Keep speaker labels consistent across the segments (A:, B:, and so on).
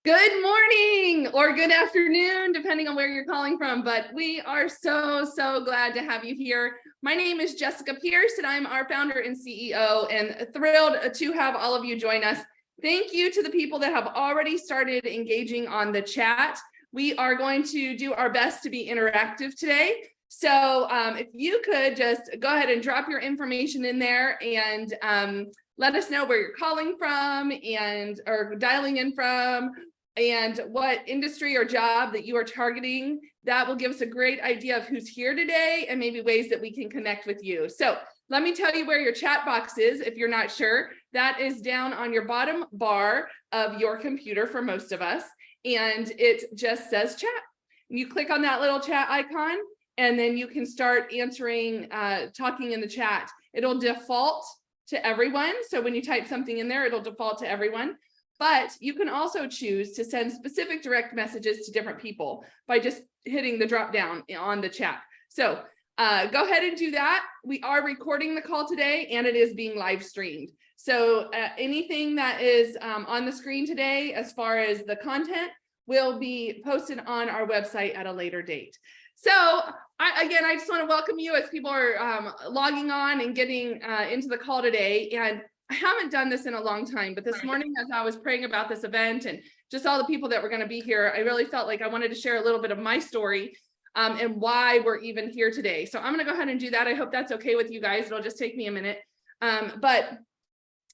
A: Good morning or good afternoon, depending on where you're calling from, but we are so glad to have you here. My name is Jessica Pierce, and I'm our founder and CEO, and thrilled to have all of you join us. Thank you to the people that have already started engaging on the chat. We are going to do our best to be interactive today. So if you could just go ahead and drop your information in there and let us know where you're calling from or dialing in from, and what industry or job that you are targeting. That will give us a great idea of who's here today and maybe ways that we can connect with you. So let me tell you where your chat box is if you're not sure. That is down on your bottom bar of your computer for most of us, and it just says chat. You click on that little chat icon, and then you can start answering, talking in the chat. It'll default to everyone. So when you type something in there, it'll default to everyone. But you can also choose to send specific direct messages to different people by just hitting the drop down on the chat. So go ahead and do that. We are recording the call today, and it is being live streamed. So anything that is on the screen today, as far as the content, will be posted on our website at a later date. So I just want to welcome you as people are logging on and getting into the call today. And I haven't done this in a long time, but this morning, as I was praying about this event and just all the people that were going to be here, I really felt like I wanted to share a little bit of my story and why we're even here today. So I'm going to go ahead and do that. I hope that's okay with you guys. It'll just take me a minute. And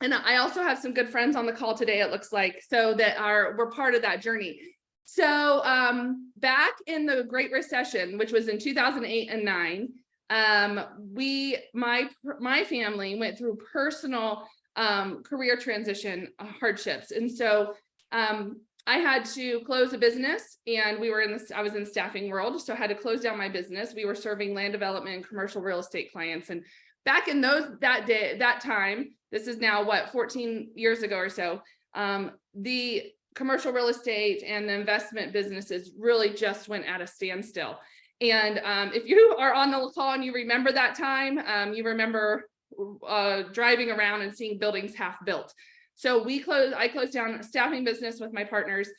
A: I also have some good friends on the call today, it looks like, so that we're part of that journey. So back in the Great Recession, which was in 2008 and 9, my family went through personal career transition hardships. And so I had to close a business, and I was in the staffing world. So I had to close down my business. We were serving land development and commercial real estate clients. And back in that time, this is now 14 years ago or so, the commercial real estate and the investment businesses really just went at a standstill. And if you are on the call and you remember that time, you remember driving around and seeing buildings half built. So I closed down a staffing business with my partners.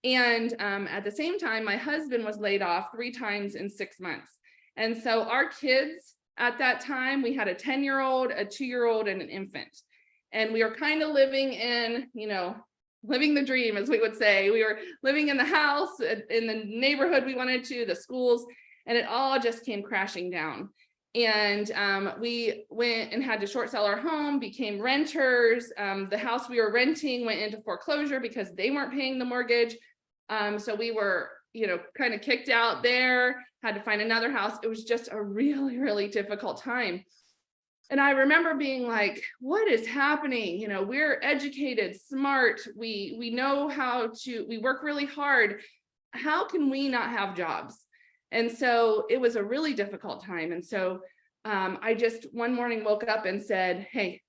A: And at the same time, my husband was laid off 3 times in 6 months. And so our kids at that time, we had a 10-year-old, a 2-year-old, and an infant. And we were kind of living living the dream, as we would say. We were living in the house, in the neighborhood we wanted to, the schools, and it all just came crashing down. And we went and had to short sell our home, became renters. The house we were renting went into foreclosure because they weren't paying the mortgage. So we were, kind of kicked out there, had to find another house. It was just a really, really difficult time. And I remember being like, what is happening? We're educated, smart. We know we work really hard. How can we not have jobs? And so it was a really difficult time. And so I just one morning woke up and said, hey,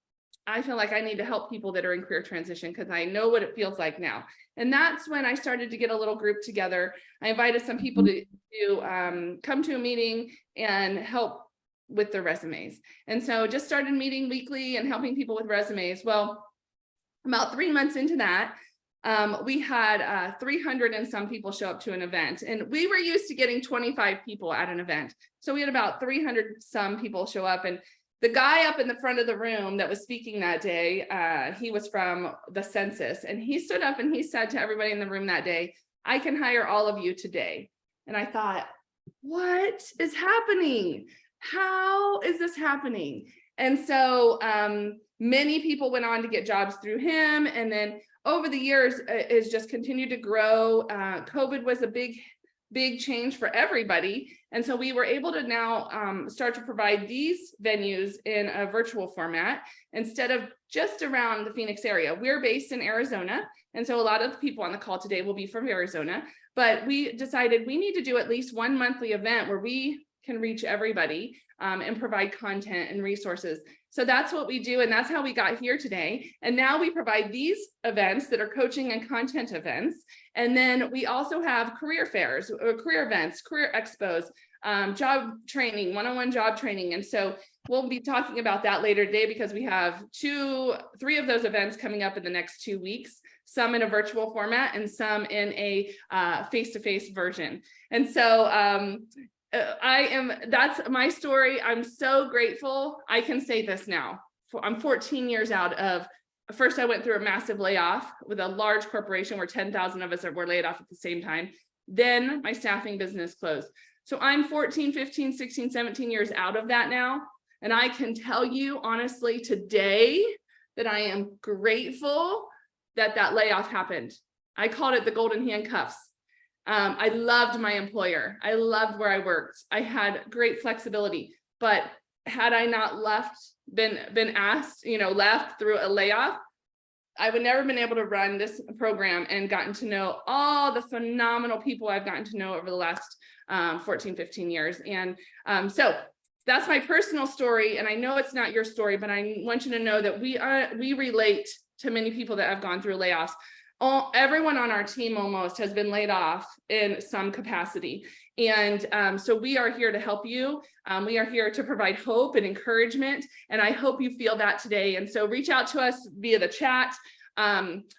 A: I feel like I need to help people that are in career transition because I know what it feels like now. And that's when I started to get a little group together. I invited some people to come to a meeting and help with their resumes. And so just started meeting weekly and helping people with resumes. Well, about 3 months into that, we had 300 and some people show up to an event, and we were used to getting 25 people at an event. So we had about 300 some people show up, and the guy up in the front of the room that was speaking that day, he was from the census, and he stood up and he said to everybody in the room that day, I can hire all of you today. And I thought, what is happening? How is this happening? And so many people went on to get jobs through him. And then over the years, it's just continued to grow. COVID was a big change for everybody. And so we were able to now start to provide these venues in a virtual format instead of just around the Phoenix area. We're based in Arizona. And so a lot of the people on the call today will be from Arizona. But we decided we need to do at least one monthly event where we can reach everybody and provide content and resources. So that's what we do. And that's how we got here today. And now we provide these events that are coaching and content events. And then we also have career fairs, career events, career expos, job training, one-on-one job training. And so we'll be talking about that later today because we have three of those events coming up in the next 2 weeks, some in a virtual format and some in a face-to-face version. And so that's my story. I'm so grateful. I can say this now. I'm 14 years out of, first I went through a massive layoff with a large corporation where 10,000 of us were laid off at the same time. Then my staffing business closed. So I'm 14, 15, 16, 17 years out of that now. And I can tell you honestly today that I am grateful that that layoff happened. I called it the golden handcuffs. I loved my employer. I loved where I worked. I had great flexibility, but had I not been asked, left through a layoff, I would never been able to run this program and gotten to know all the phenomenal people I've gotten to know over the last 14, 15 years. And so that's my personal story. And I know it's not your story, but I want you to know that we relate to many people that have gone through layoffs. Everyone on our team almost has been laid off in some capacity. And so we are here to help you. We are here to provide hope and encouragement. And I hope you feel that today. And so reach out to us via the chat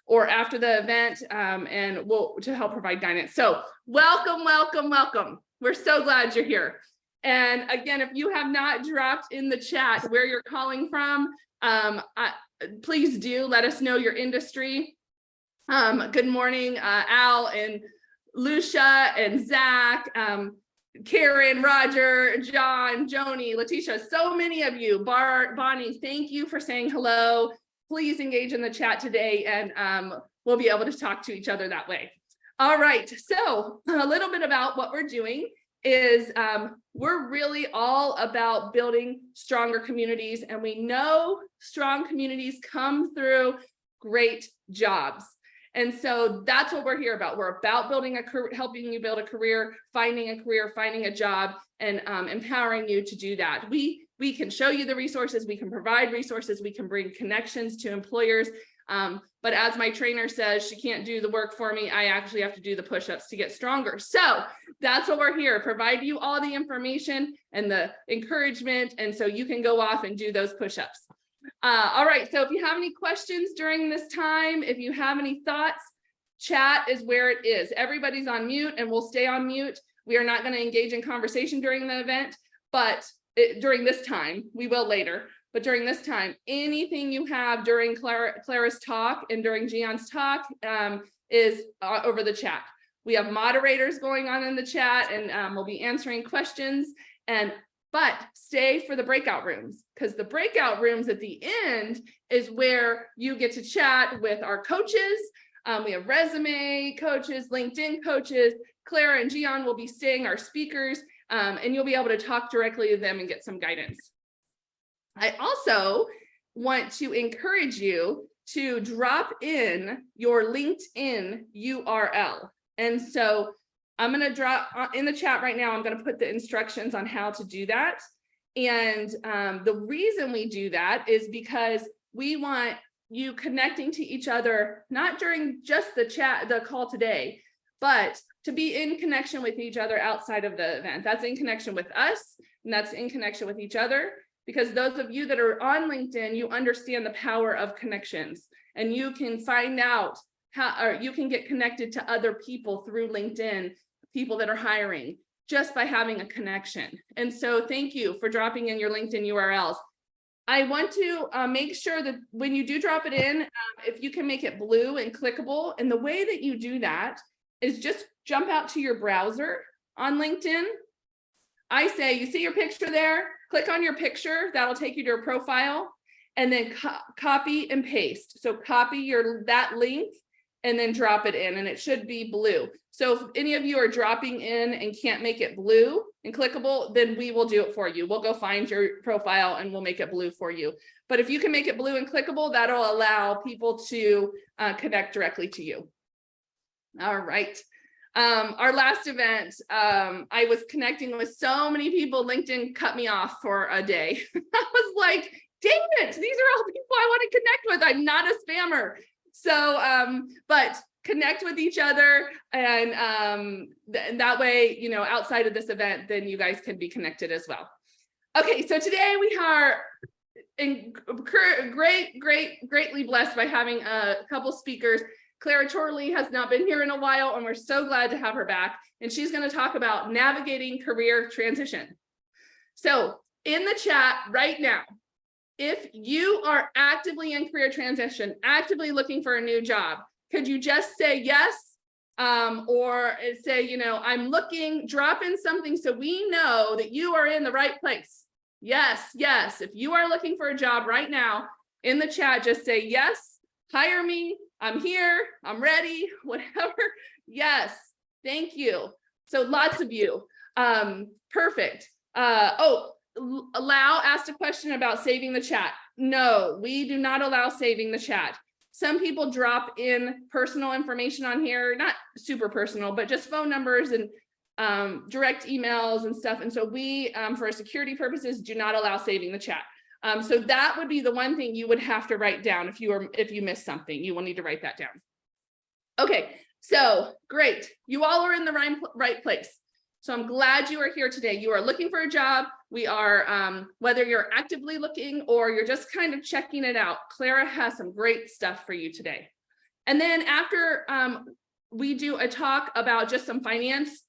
A: or after the event and to help provide guidance. So welcome, welcome, welcome. We're so glad you're here. And again, if you have not dropped in the chat where you're calling from, please do let us know your industry. Good morning, Al and Lucia and Zach, Karen, Roger, John, Joni, Letitia, so many of you. Bonnie, thank you for saying hello. Please engage in the chat today and we'll be able to talk to each other that way. All right, so a little bit about what we're doing is we're really all about building stronger communities, and we know strong communities come through great jobs. And so that's what we're here about. We're about building helping you build a career, finding a job, and empowering you to do that. We can show you the resources, we can provide resources, we can bring connections to employers. But as my trainer says, she can't do the work for me. I actually have to do the push-ups to get stronger. So that's what we're here, provide you all the information and the encouragement. And so you can go off and do those push-ups. All right, so if you have any questions during this time, if you have any thoughts, chat is where it is. Everybody's on mute and we'll stay on mute. We are not going to engage in conversation during the event, but during this time, we will later. But during this time, anything you have during Clara's talk and during Gion's talk is over the chat. We have moderators going on in the chat and we'll be answering questions. But stay for the breakout rooms, because the breakout rooms at the end is where you get to chat with our coaches. We have resume coaches, LinkedIn coaches. Clara and Gian will be staying our speakers, and you'll be able to talk directly to them and get some guidance. I also want to encourage you to drop in your LinkedIn URL. And so I'm going to drop in the chat right now. I'm going to put the instructions on how to do that. And the reason we do that is because we want you connecting to each other, not during just the call today, but to be in connection with each other outside of the event. That's in connection with us, and that's in connection with each other. Because those of you that are on LinkedIn, you understand the power of connections, and you can find out how, or you can get connected to other people through LinkedIn, people that are hiring, just by having a connection. And so thank you for dropping in your LinkedIn URLs. I want to make sure that when you do drop it in, if you can make it blue and clickable, and the way that you do that is just jump out to your browser on LinkedIn. I say, you see your picture there? Click on your picture, that'll take you to your profile, and then copy and paste. So copy that link and then drop it in, and it should be blue. So if any of you are dropping in and can't make it blue and clickable, then we will do it for you. We'll go find your profile and we'll make it blue for you. But if you can make it blue and clickable, that'll allow people to connect directly to you. All right. Our last event, I was connecting with so many people. LinkedIn cut me off for a day. I was like, dang it, these are all people I want to connect with. I'm not a spammer. So, but connect with each other, and that way, outside of this event, then you guys can be connected as well. Okay, so today we are greatly blessed by having a couple speakers. Clara Chorley has not been here in a while, and we're so glad to have her back. And she's going to talk about navigating career transition. So in the chat right now, if you are actively in career transition, actively looking for a new job, could you just say yes? Or say, you know, I'm looking, drop in something so we know that you are in the right place. Yes, yes. If you are looking for a job right now, in the chat, just say yes, hire me, I'm here, I'm ready, whatever. Yes, thank you. So lots of you. Perfect. Allow asked a question about saving the chat. No, we do not allow saving the chat. Some people drop in personal information on here, not super personal, but just phone numbers and direct emails and stuff. And so we, for security purposes, do not allow saving the chat. So that would be the one thing you would have to write down if you missed something. You will need to write that down. Okay, so great. You all are in the right place. So I'm glad you are here today. You are looking for a job. We are, whether you're actively looking or you're just kind of checking it out, Clara has some great stuff for you today. And then after we do a talk about just some finance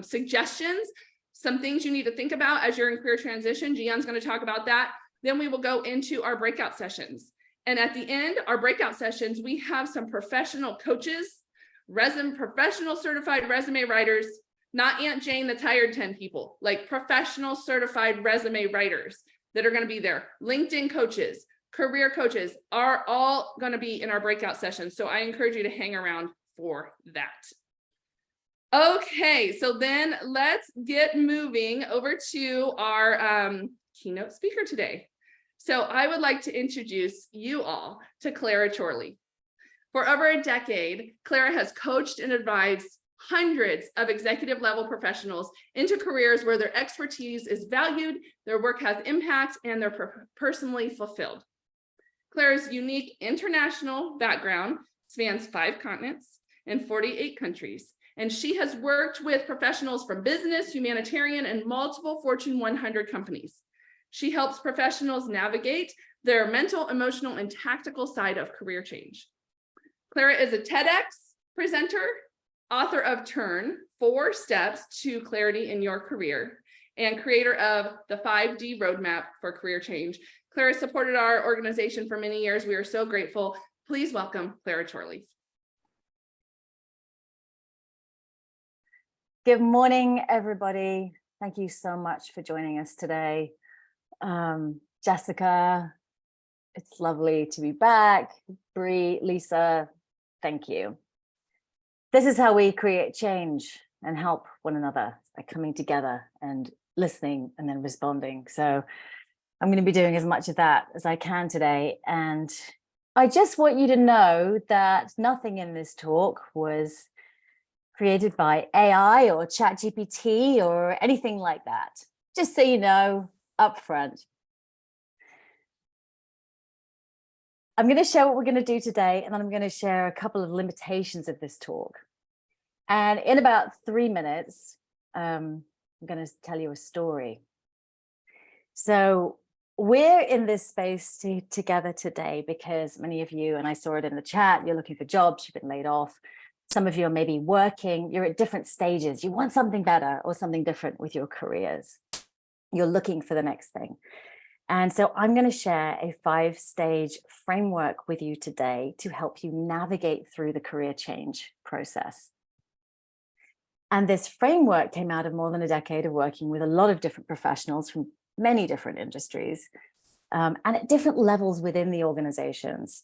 A: suggestions, some things you need to think about as you're in career transition, Gian's going to talk about that. Then we will go into our breakout sessions. And at the end, our breakout sessions, we have some professional coaches, professional certified resume writers, not Aunt Jane that's hired 10 people, like professional certified resume writers that are going to be there. LinkedIn coaches, career coaches are all going to be in our breakout sessions. So I encourage you to hang around for that. Okay, so then let's get moving over to our keynote speaker today. So I would like to introduce you all to Clara Chorley. For over a decade, Clara has coached and advised hundreds of executive level professionals into careers where their expertise is valued, their work has impact, and they're personally fulfilled. Clara's unique international background spans 5 continents and 48 countries, and she has worked with professionals from business, humanitarian, and multiple Fortune 100 companies. She helps professionals navigate their mental, emotional, and tactical side of career change. Clara is a TEDx presenter, author of Turn, 4 Steps to Clarity in Your Career, and creator of the 5D Roadmap for Career Change. Clara supported our organization for many years. We are so grateful. Please welcome Clara Chorley.
B: Good morning, everybody. Thank you so much for joining us today. Jessica, it's lovely to be back. Bree, Lisa, thank you. This is how we create change and help one another, by coming together and listening and then responding. So I'm going to be doing as much of that as I can today. And I just want you to know that nothing in this talk was created by AI or ChatGPT or anything like that. Just so you know, up front. I'm going to share what we're going to do today, and then I'm going to share a couple of limitations of this talk. And in about 3 minutes, I'm going to tell you a story. So we're in this space together today because many of you, and I saw it in the chat, you're looking for jobs, you've been laid off. Some of you are maybe working, you're at different stages. You want something better or something different with your careers. You're looking for the next thing. And so I'm going to share a 5-stage framework with you today to help you navigate through the career change process. And this framework came out of more than a decade of working with a lot of different professionals from many different industries and at different levels within the organizations.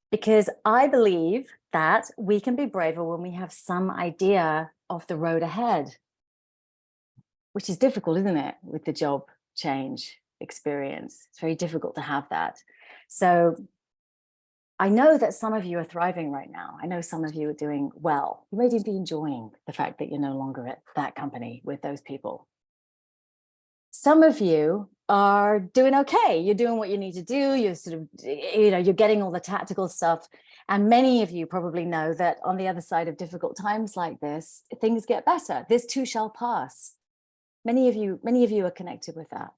B: Because I believe that we can be braver when we have some idea of the road ahead, which is difficult, isn't it, with the job change experience? It's very difficult to have that. So I know that some of you are thriving right now. I know some of you are doing well. You may even be enjoying the fact that you're no longer at that company with those people. Some of you are doing okay. You're doing what you need to do. You're sort of, you're getting all the tactical stuff. And many of you probably know that on the other side of difficult times like this, things get better. This too shall pass. Many of you are connected with that.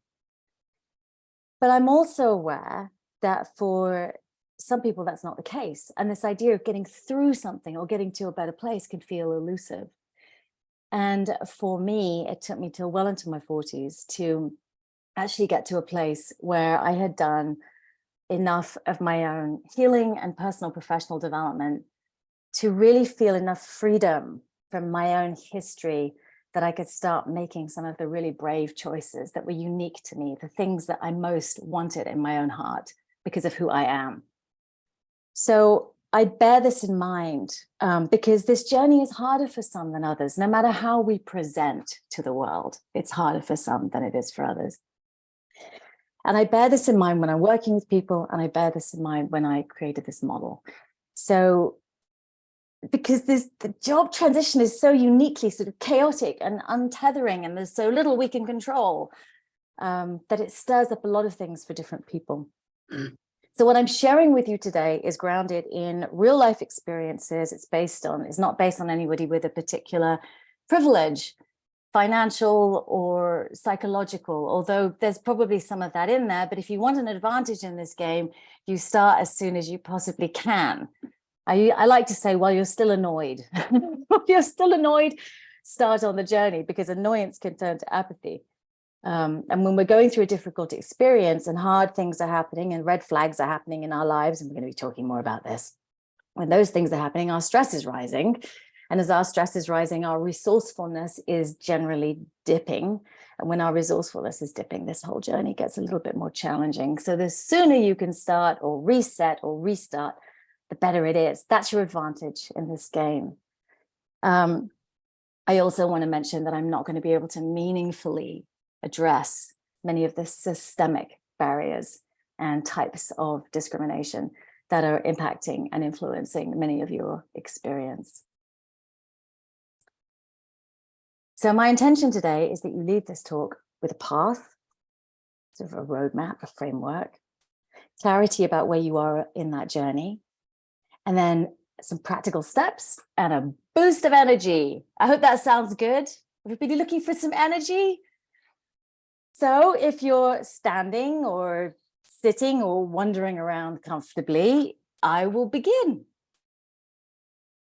B: But I'm also aware that for some people, that's not the case. And this idea of getting through something or getting to a better place can feel elusive. And for me, it took me till well into my 40s to actually get to a place where I had done enough of my own healing and personal professional development to really feel enough freedom from my own history that I could start making some of the really brave choices that were unique to me, the things that I most wanted in my own heart because of who I am. So I bear this in mind because this journey is harder for some than others. No matter how we present to the world, it's harder for some than it is for others. And I bear this in mind when I'm working with people, and I bear this in mind when I created this model. So because the job transition is so uniquely sort of chaotic and untethering, and there's so little we can control, that it stirs up a lot of things for different people. So what I'm sharing with you today is grounded in real life experiences. It's not based on anybody with a particular privilege, financial or psychological, although there's probably some of that in there. But if you want an advantage in this game, you start as soon as you possibly can. I like to say, while you're still annoyed, start on the journey, because annoyance can turn to apathy. And when we're going through a difficult experience and hard things are happening and red flags are happening in our lives, and we're going to be talking more about this, when those things are happening, our stress is rising. And as our stress is rising, our resourcefulness is generally dipping. And when our resourcefulness is dipping, this whole journey gets a little bit more challenging. So the sooner you can start or reset or restart, the better it is. That's your advantage in this game. I also want to mention that I'm not going to be able to meaningfully address many of the systemic barriers and types of discrimination that are impacting and influencing many of your experience. So my intention today is that you leave this talk with a path, sort of a roadmap, a framework, clarity about where you are in that journey, and then some practical steps and a boost of energy. I hope that sounds good. Everybody looking for some energy? So if you're standing or sitting or wandering around comfortably, I will begin.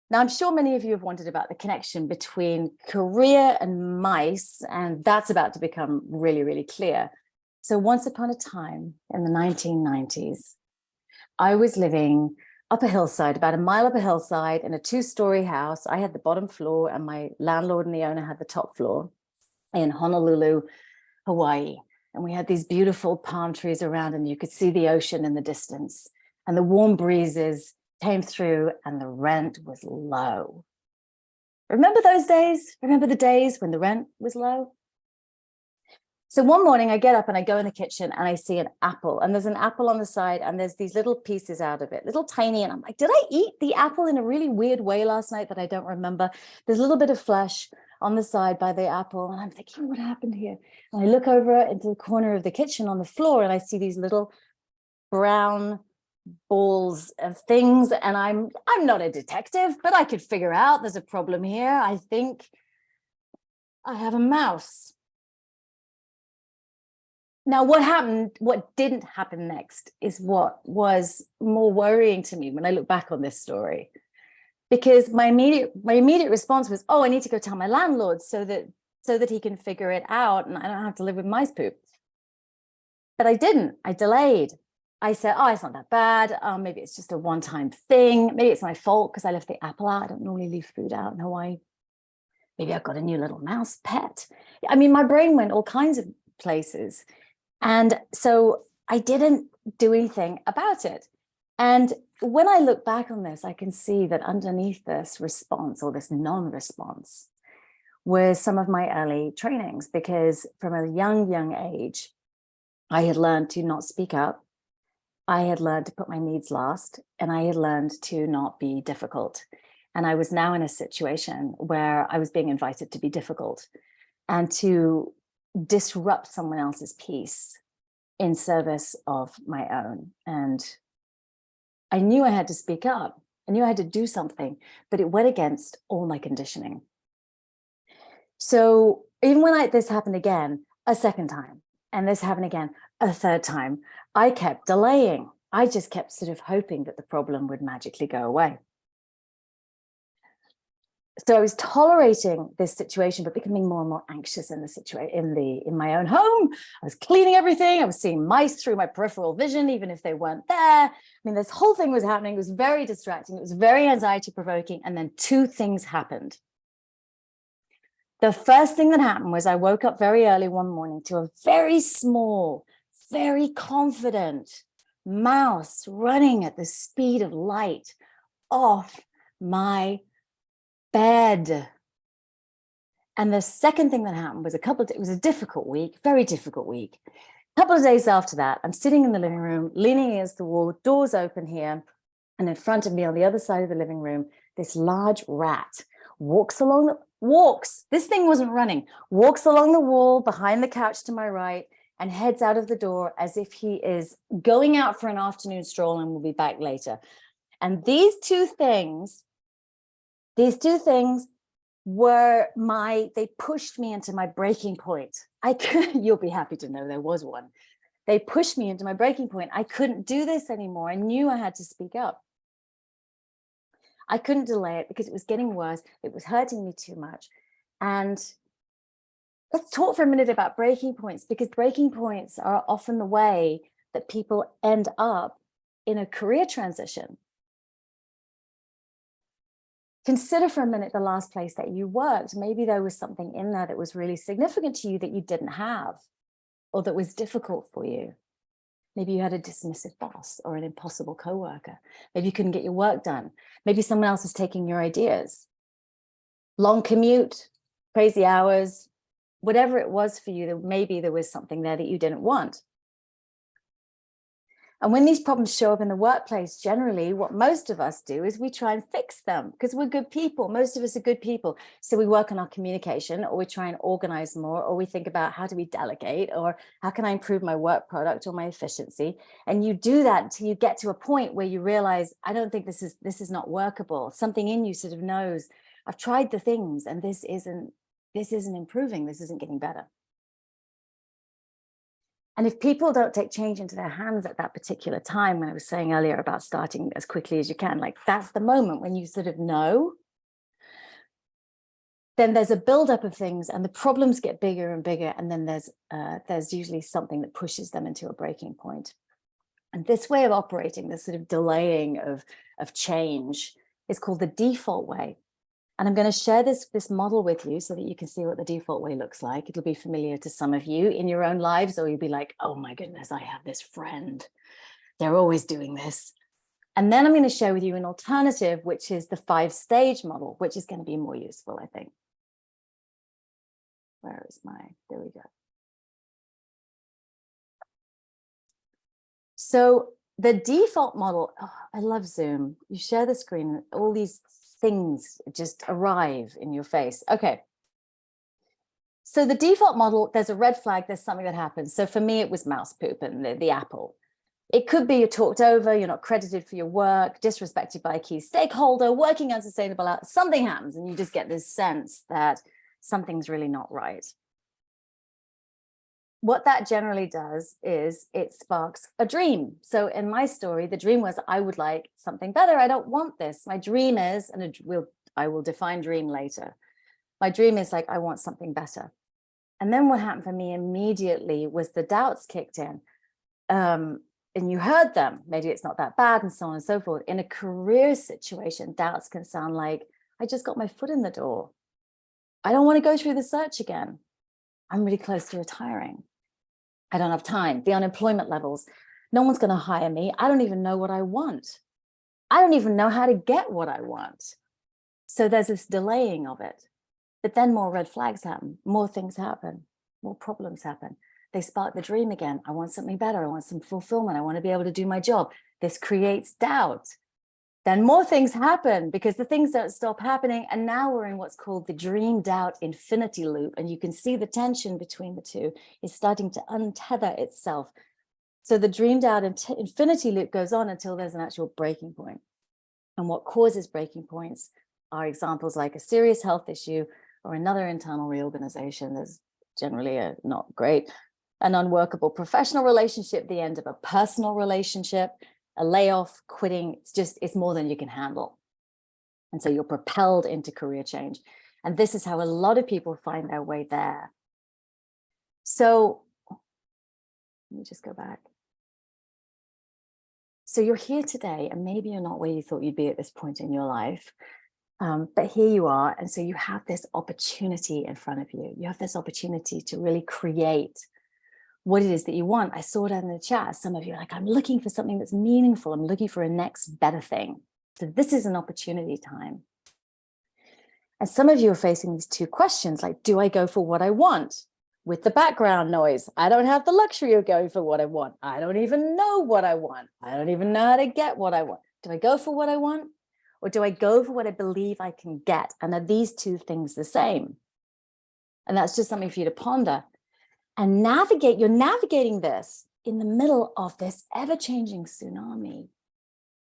B: Now, I'm sure many of you have wondered about the connection between career and mice, and that's about to become really, really clear. So once upon a time in the 1990s, I was living up a hillside, about a mile up a hillside, in a 2-story house. I had the bottom floor and my landlord and the owner had the top floor in Honolulu, Hawaii. And we had these beautiful palm trees around, and you could see the ocean in the distance, and the warm breezes came through, and the rent was low. Remember those days? Remember the days when the rent was low? So one morning I get up and I go in the kitchen and I see an apple, and there's an apple on the side and there's these little pieces out of it, little tiny. And I'm like, did I eat the apple in a really weird way last night that I don't remember? There's a little bit of flesh on the side by the apple. And I'm thinking, what happened here? And I look over into the corner of the kitchen on the floor and I see these little brown balls of things. And I'm not a detective, but I could figure out there's a problem here. I think I have a mouse. Now, what didn't happen next is what was more worrying to me when I look back on this story, because my immediate response was, oh, I need to go tell my landlord so that he can figure it out and I don't have to live with mice poop. But I didn't. I delayed. I said, oh, it's not that bad. Maybe it's just a one-time thing. Maybe it's my fault because I left the apple out. I don't normally leave food out in Hawaii. Maybe I've got a new little mouse pet. I mean, my brain went all kinds of places. And so I didn't do anything about it. And when I look back on this, I can see that underneath this response, or this non-response, was some of my early trainings, because from a young age, I had learned to not speak up. I had learned to put my needs last, and I had learned to not be difficult. And I was now in a situation where I was being invited to be difficult and to disrupt someone else's peace in service of my own. And I knew I had to speak up. I knew I had to do something, but it went against all my conditioning. So even when this happened again, a second time, and this happened again, a third time, I kept delaying. I just kept sort of hoping that the problem would magically go away. So I was tolerating this situation, but becoming more and more anxious in the situation, in my own home. I was cleaning everything. I was seeing mice through my peripheral vision, even if they weren't there. I mean, this whole thing was happening. It was very distracting. It was very anxiety provoking. And then two things happened. The first thing that happened was I woke up very early one morning to a very small, very confident mouse running at the speed of light off my bed. And the second thing that happened was it was a difficult week, very difficult week. A couple of days after that, I'm sitting in the living room, leaning against the wall, doors open here. And in front of me on the other side of the living room, this large rat walks, this thing wasn't running, walks along the wall behind the couch to my right and heads out of the door as if he is going out for an afternoon stroll and will be back later. And these two things were they pushed me into my breaking point. You'll be happy to know there was one. They pushed me into my breaking point. I couldn't do this anymore. I knew I had to speak up. I couldn't delay it because it was getting worse. It was hurting me too much. And let's talk for a minute about breaking points, because breaking points are often the way that people end up in a career transition. Consider for a minute the last place that you worked. Maybe there was something in there that was really significant to you that you didn't have, or that was difficult for you. Maybe you had a dismissive boss or an impossible coworker. Maybe you couldn't get your work done. Maybe someone else was taking your ideas. Long commute, crazy hours, whatever it was for you, maybe there was something there that you didn't want. And when these problems show up in the workplace, generally, what most of us do is we try and fix them because we're good people. Most of us are good people. So we work on our communication, or we try and organize more, or we think about how do we delegate, or how can I improve my work product or my efficiency? And you do that until you get to a point where you realize, I don't think this is not workable. Something in you sort of knows, I've tried the things and this isn't improving. This isn't getting better. And if people don't take change into their hands at that particular time, when I was saying earlier about starting as quickly as you can, like that's the moment when you sort of know, then there's a buildup of things and the problems get bigger and bigger. And then there's usually something that pushes them into a breaking point. And this way of operating, this sort of delaying of change, is called the default way. And I'm going to share this model with you so that you can see what the default way looks like. It'll be familiar to some of you in your own lives, or you'll be like, oh my goodness, I have this friend. They're always doing this. And then I'm going to share with you an alternative, which is the 5-stage model, which is going to be more useful, I think. There we go. So the default model, I love Zoom. You share the screen, all these things just arrive in your face. Okay. So the default model, there's a red flag, there's something that happens. So for me, it was mouse poop and the apple. It could be you're talked over, you're not credited for your work, disrespected by a key stakeholder, working unsustainable hours, something happens and you just get this sense that something's really not right. What that generally does is it sparks a dream. So in my story, the dream was, I would like something better. I don't want this. My dream is, and I will define dream later. My dream is like, I want something better. And then what happened for me immediately was the doubts kicked in. And you heard them. Maybe it's not that bad and so on and so forth. In a career situation, doubts can sound like, I just got my foot in the door. I don't want to go through the search again. I'm really close to retiring. I don't have time. The unemployment levels, no one's going to hire me. I don't even know what I want. I don't even know how to get what I want. So there's this delaying of it. But then more red flags happen, more things happen, more problems happen. They spark the dream again. I want something better. I want some fulfillment. I want to be able to do my job. This creates doubt. Then more things happen because the things don't stop happening. And now we're in what's called the dream doubt infinity loop. And you can see the tension between the two is starting to untether itself. So the dream doubt infinity loop goes on until there's an actual breaking point. And what causes breaking points are examples like a serious health issue or another internal reorganization that's generally not great, an unworkable professional relationship, the end of a personal relationship, a layoff, quitting. It's more than you can handle. And so you're propelled into career change. And this is how a lot of people find their way there. So let me just go back. So you're here today, and maybe you're not where you thought you'd be at this point in your life. But here you are. And so you have this opportunity in front of you. You have this opportunity to really create what it is that you want. I saw it in the chat. Some of you are like, I'm looking for something that's meaningful. I'm looking for a next better thing. So this is an opportunity time. And some of you are facing these two questions, like, do I go for what I want? With the background noise, I don't have the luxury of going for what I want. I don't even know what I want. I don't even know how to get what I want. Do I go for what I want? Or do I go for what I believe I can get? And are these two things the same? And that's just something for you to ponder and navigate. You're navigating this in the middle of this ever-changing tsunami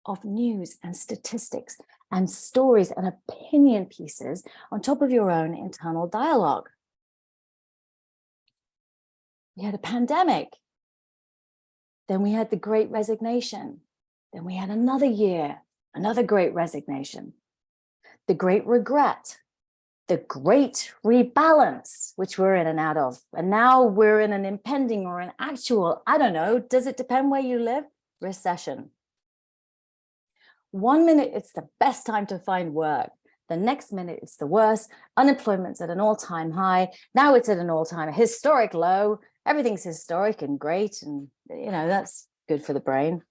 B: of news and statistics and stories and opinion pieces on top of your own internal dialogue. We had a pandemic. Then we had the Great Resignation. Then we had another year, another Great Resignation, the Great Regret, the Great Rebalance, which we're in and out of. And now we're in an impending or an actual, I don't know, does it depend where you live? Recession. 1 minute, it's the best time to find work. The next minute, it's the worst. Unemployment's at an all-time high. Now it's at an all-time historic low. Everything's historic and great. And, you know, that's good for the brain.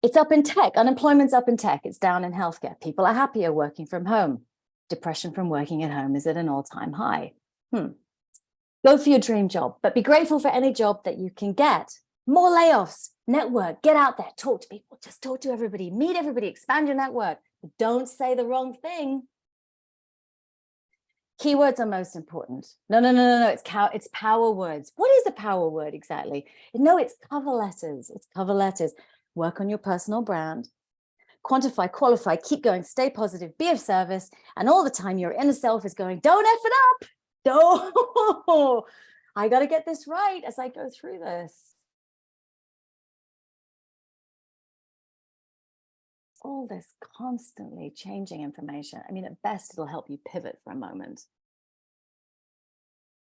B: It's up in tech. Unemployment's up in tech. It's down in healthcare. People are happier working from home. Depression from working at home is at an all-time high. Go for your dream job, but be grateful for any job that you can get. More layoffs, network, get out there, talk to people, just talk to everybody, meet everybody, expand your network. Don't say the wrong thing. Keywords are most important. No. It's power words. What is a power word exactly? No, it's cover letters. It's cover letters. Work on your personal brand. Quantify, qualify, keep going, stay positive, be of service. And all the time your inner self is going, don't F it up. Don't. I got to get this right as I go through this. All this constantly changing information. I mean, at best, it'll help you pivot for a moment.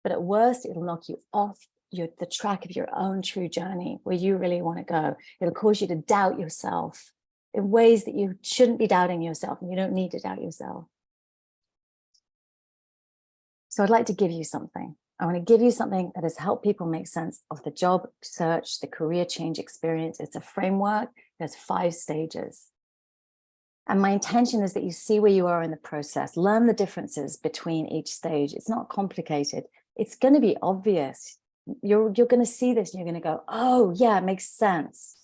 B: But at worst, it'll knock you off the track of your own true journey, where you really want to go. It'll cause you to doubt yourself in ways that you shouldn't be doubting yourself, and you don't need to doubt yourself. So I'd like to give you something. I want to give you something that has helped people make sense of the job search, the career change experience. It's a framework. There's 5 stages. And my intention is that you see where you are in the process, learn the differences between each stage. It's not complicated. It's going to be obvious. You're going to see this and you're going to go, oh, yeah, it makes sense.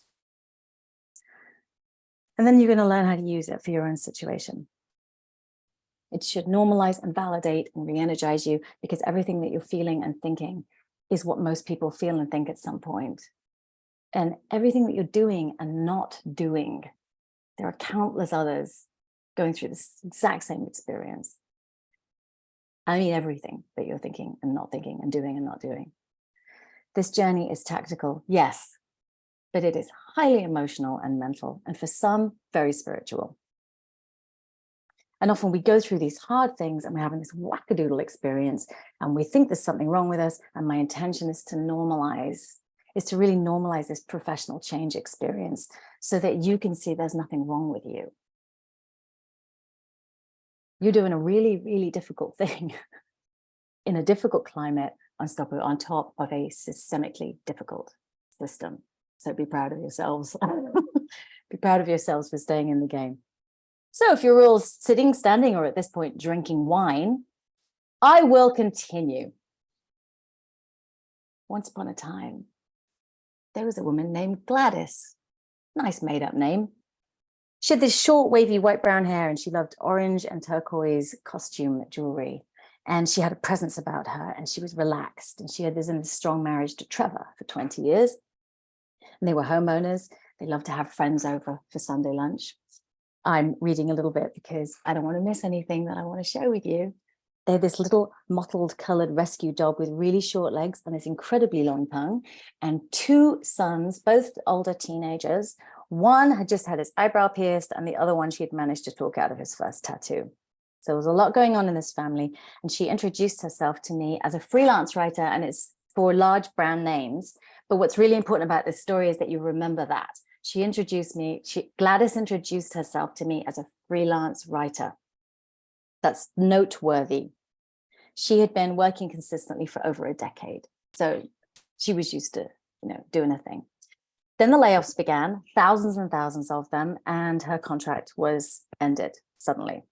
B: And then you're going to learn how to use it for your own situation. It should normalize and validate and re-energize you, because everything that you're feeling and thinking is what most people feel and think at some point. And everything that you're doing and not doing, there are countless others going through this exact same experience. I mean, everything that you're thinking and not thinking and doing and not doing. This journey is tactical, yes, but it is highly emotional and mental, and for some, very spiritual. And often we go through these hard things and we're having this wackadoodle experience and we think there's something wrong with us. And my intention is to really normalize this professional change experience so that you can see there's nothing wrong with you. You're doing a really, really difficult thing in a difficult climate on top of a systemically difficult system. So be proud of yourselves. Be proud of yourselves for staying in the game. So if you're all sitting, standing, or at this point drinking wine, I will continue. Once upon a time, there was a woman named Gladys. Nice made-up name. She had this short, wavy, white-brown hair, and she loved orange and turquoise costume jewelry. And she had a presence about her, and she was relaxed. And she had this strong marriage to Trevor for 20 years. And they were homeowners. They loved to have friends over for Sunday lunch. I'm reading a little bit because I don't want to miss anything that I want to share with you. They had this little mottled colored rescue dog with really short legs and this incredibly long tongue, and 2 sons, both older teenagers. One had just had his eyebrow pierced, and the other one she had managed to talk out of his first tattoo. So there was a lot going on in this family, and she introduced herself to me as a freelance writer, and it's for large brand names. But what's really important about this story is that you remember that. Gladys introduced herself to me as a freelance writer. That's noteworthy. She had been working consistently for over a decade. So she was used to, doing her thing. Then the layoffs began, thousands and thousands of them, and her contract was ended suddenly.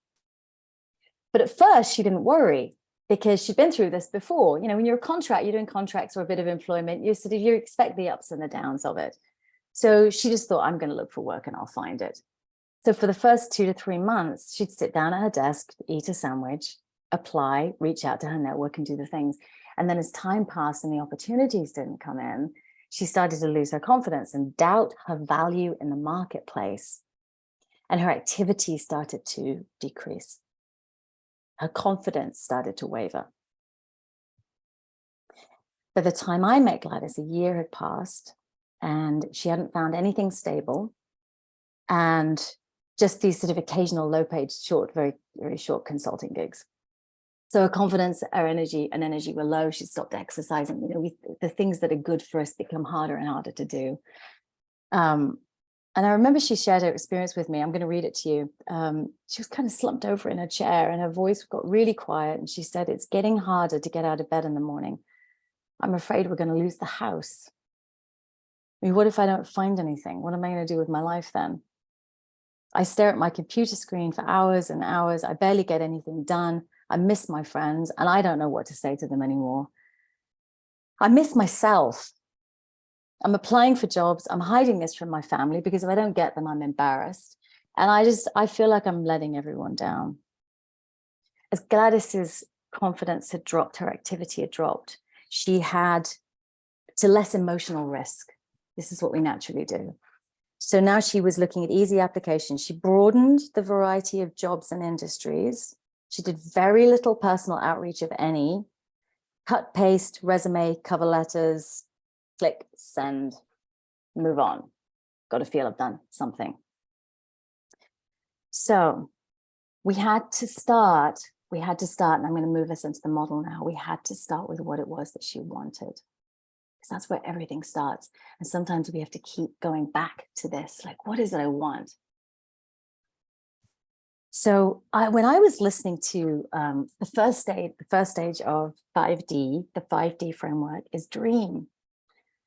B: But at first she didn't worry because she'd been through this before. When you're a contract, you're doing contracts or a bit of employment, you expect the ups and the downs of it. So she just thought, I'm going to look for work and I'll find it. So for the first 2 to 3 months, she'd sit down at her desk, eat a sandwich, apply, reach out to her network and do the things. And then as time passed and the opportunities didn't come in, she started to lose her confidence and doubt her value in the marketplace. And her activity started to decrease. Her confidence started to waver. By the time I met Gladys, a year had passed and she hadn't found anything stable. And just these sort of occasional low-paid, very, very short consulting gigs. So her confidence, her energy were low. She stopped exercising. The things that are good for us become harder and harder to do. And I remember she shared her experience with me. I'm going to read it to you. She was kind of slumped over in her chair and her voice got really quiet. And she said, "It's getting harder to get out of bed in the morning. I'm afraid we're going to lose the house. I mean, what if I don't find anything? What am I going to do with my life then? I stare at my computer screen for hours and hours. I barely get anything done. I miss my friends and I don't know what to say to them anymore. I miss myself. I'm applying for jobs. I'm hiding this from my family because if I don't get them, I'm embarrassed. And I feel like I'm letting everyone down." As Gladys's confidence had dropped, her activity had dropped, she had to less emotional risk. This is what we naturally do. So now she was looking at easy applications. She broadened the variety of jobs and industries. She did very little personal outreach, if any. Cut, paste, resume, cover letters, click, send, move on. Got to feel I've done something. So we had to start, and I'm going to move us into the model now. We had to start with what it was that she wanted. Because that's where everything starts. And sometimes we have to keep going back to this, like, what is it I want? So when I was listening to the first stage of 5D, the 5D framework is dream.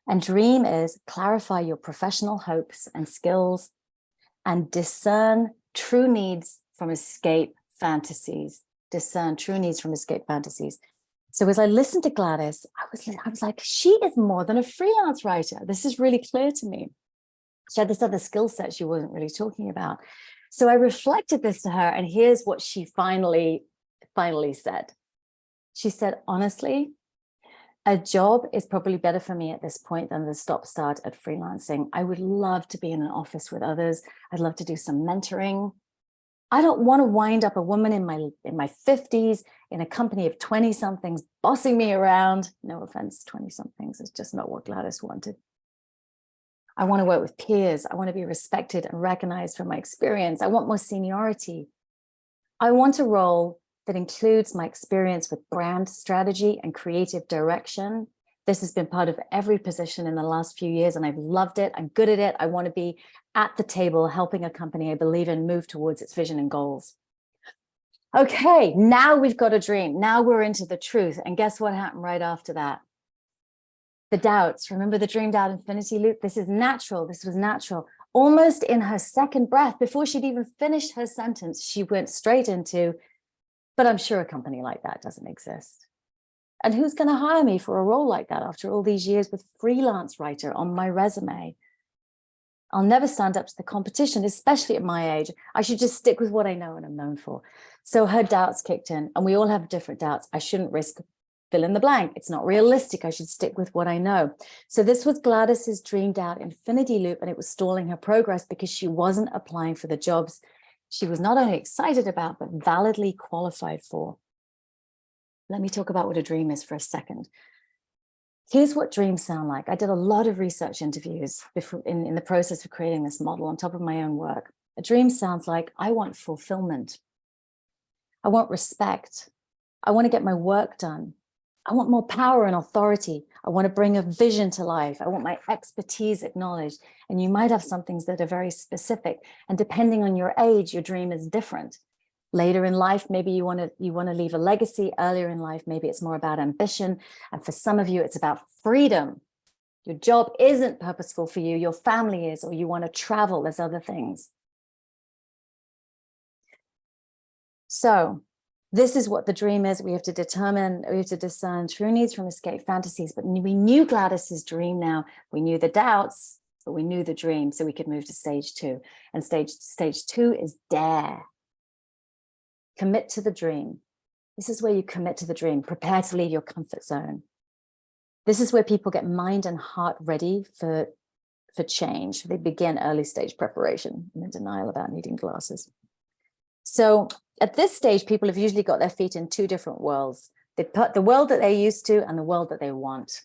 B: And dream is clarify your professional hopes and skills and discern true needs from escape fantasies. So as I listened to Gladys, I was like, she is more than a freelance writer. This is really clear to me. She had this other skill set she wasn't really talking about. So I reflected this to her, and here's what she finally said. She said, honestly, a job is probably better for me at this point than the stop-start at freelancing. I would love to be in an office with others. I'd love to do some mentoring. I don't want to wind up a woman in my 50s in a company of 20-somethings bossing me around. No offense, 20-somethings is just not what Gladys wanted. I want to work with peers. I want to be respected and recognized for my experience. I want more seniority. I want a role that includes my experience with brand strategy and creative direction. This has been part of every position in the last few years, and I've loved it. I'm good at it. I want to be at the table helping a company I believe in move towards its vision and goals. Okay, now we've got a dream. Now we're into the truth. And guess what happened right after that? The doubts. Remember the dreamed out infinity loop? This is natural. This was natural. Almost in her second breath, before she'd even finished her sentence, she went straight into, but I'm sure a company like that doesn't exist. And who's going to hire me for a role like that after all these years with freelance writer on my resume? I'll never stand up to the competition, especially at my age. I should just stick with what I know and I'm known for. So her doubts kicked in, and we all have different doubts. I shouldn't risk fill in the blank. It's not realistic. I should stick with what I know. So this was Gladys's dreamed out infinity loop, and it was stalling her progress because she wasn't applying for the jobs she was not only excited about, but validly qualified for. Let me talk about what a dream is for a second. Here's what dreams sound like. I did a lot of research interviews before in the process of creating this model on top of my own work. A dream sounds like, I want fulfillment. I want respect. I want to get my work done. I want more power and authority. I want to bring a vision to life. I want my expertise acknowledged. And you might have some things that are very specific. And depending on your age, your dream is different. Later in life, maybe you want to leave a legacy. Earlier in life, maybe it's more about ambition. And for some of you, it's about freedom. Your job isn't purposeful for you. Your family is, or you want to travel. There's other things. So this is what the dream is. We have to discern true needs from escape fantasies. But we knew Gladys's dream now. We knew the doubts, but we knew the dream. So we could move to stage 2. And stage 2 is dare. Commit to the dream. This is where you commit to the dream. Prepare to leave your comfort zone. This is where people get mind and heart ready for change. They begin early stage preparation and then denial about needing glasses. So at this stage, people have usually got their feet in 2 different worlds. They put the world that they're used to and the world that they want.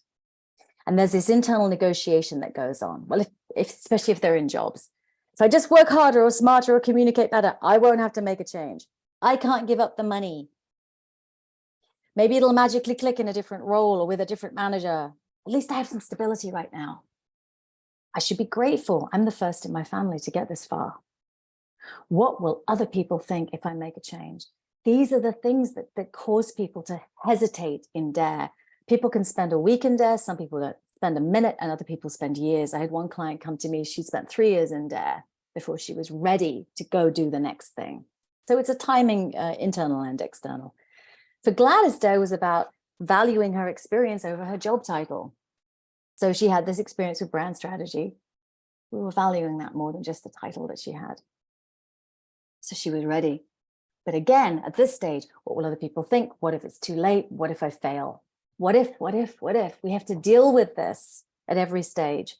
B: And there's this internal negotiation that goes on. Well, especially if they're in jobs. If I just work harder or smarter or communicate better, I won't have to make a change. I can't give up the money. Maybe it'll magically click in a different role or with a different manager. At least I have some stability right now. I should be grateful. I'm the first in my family to get this far. What will other people think if I make a change? These are the things that cause people to hesitate in dare. People can spend a week in dare. Some people don't spend a minute and other people spend years. I had one client come to me. She spent 3 years in dare before she was ready to go do the next thing. So it's a timing, internal and external. For Gladys, dare was about valuing her experience over her job title. So she had this experience with brand strategy. We were valuing that more than just the title that she had. So she was ready. But again, at this stage, what will other people think? What if it's too late? What if I fail? What if? We have to deal with this at every stage.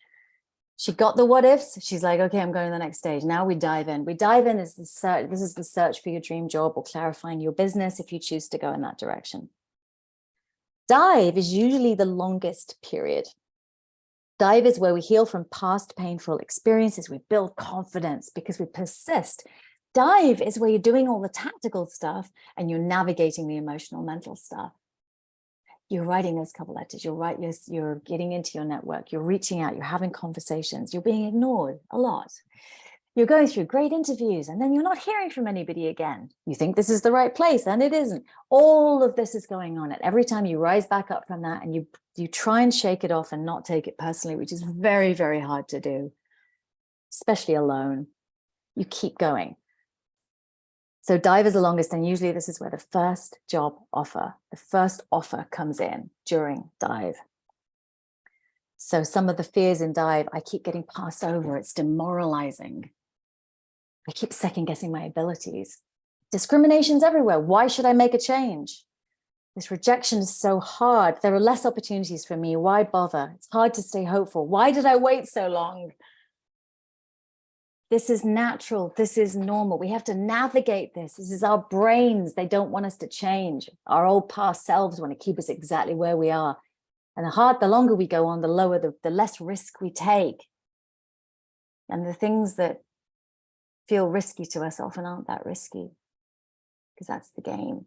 B: She got the what ifs. She's like, okay, I'm going to the next stage. Now we dive in. We dive in as the search. This is the search for your dream job or clarifying your business if you choose to go in that direction. Dive is usually the longest period. Dive is where we heal from past painful experiences. We build confidence because we persist. Dive is where you're doing all the tactical stuff and you're navigating the emotional, mental stuff. You're writing those cover letters, you're getting into your network, you're reaching out, you're having conversations, you're being ignored a lot. You're going through great interviews and then you're not hearing from anybody again. You think this is the right place and it isn't. All of this is going on. And every time you rise back up from that and you try and shake it off and not take it personally, which is very, very hard to do, especially alone, you keep going. So dive is the longest, and usually this is where the first offer comes in during dive. So some of the fears in dive, I keep getting passed over. It's demoralizing. I keep second guessing my abilities. Discrimination's everywhere. Why should I make a change? This rejection is so hard. There are less opportunities for me. Why bother? It's hard to stay hopeful. Why did I wait so long? This is natural. This is normal. We have to navigate this. This is our brains. They don't want us to change. Our old past selves want to keep us exactly where we are. And the longer we go on, the less risk we take. And the things that feel risky to us often aren't that risky, because that's the game.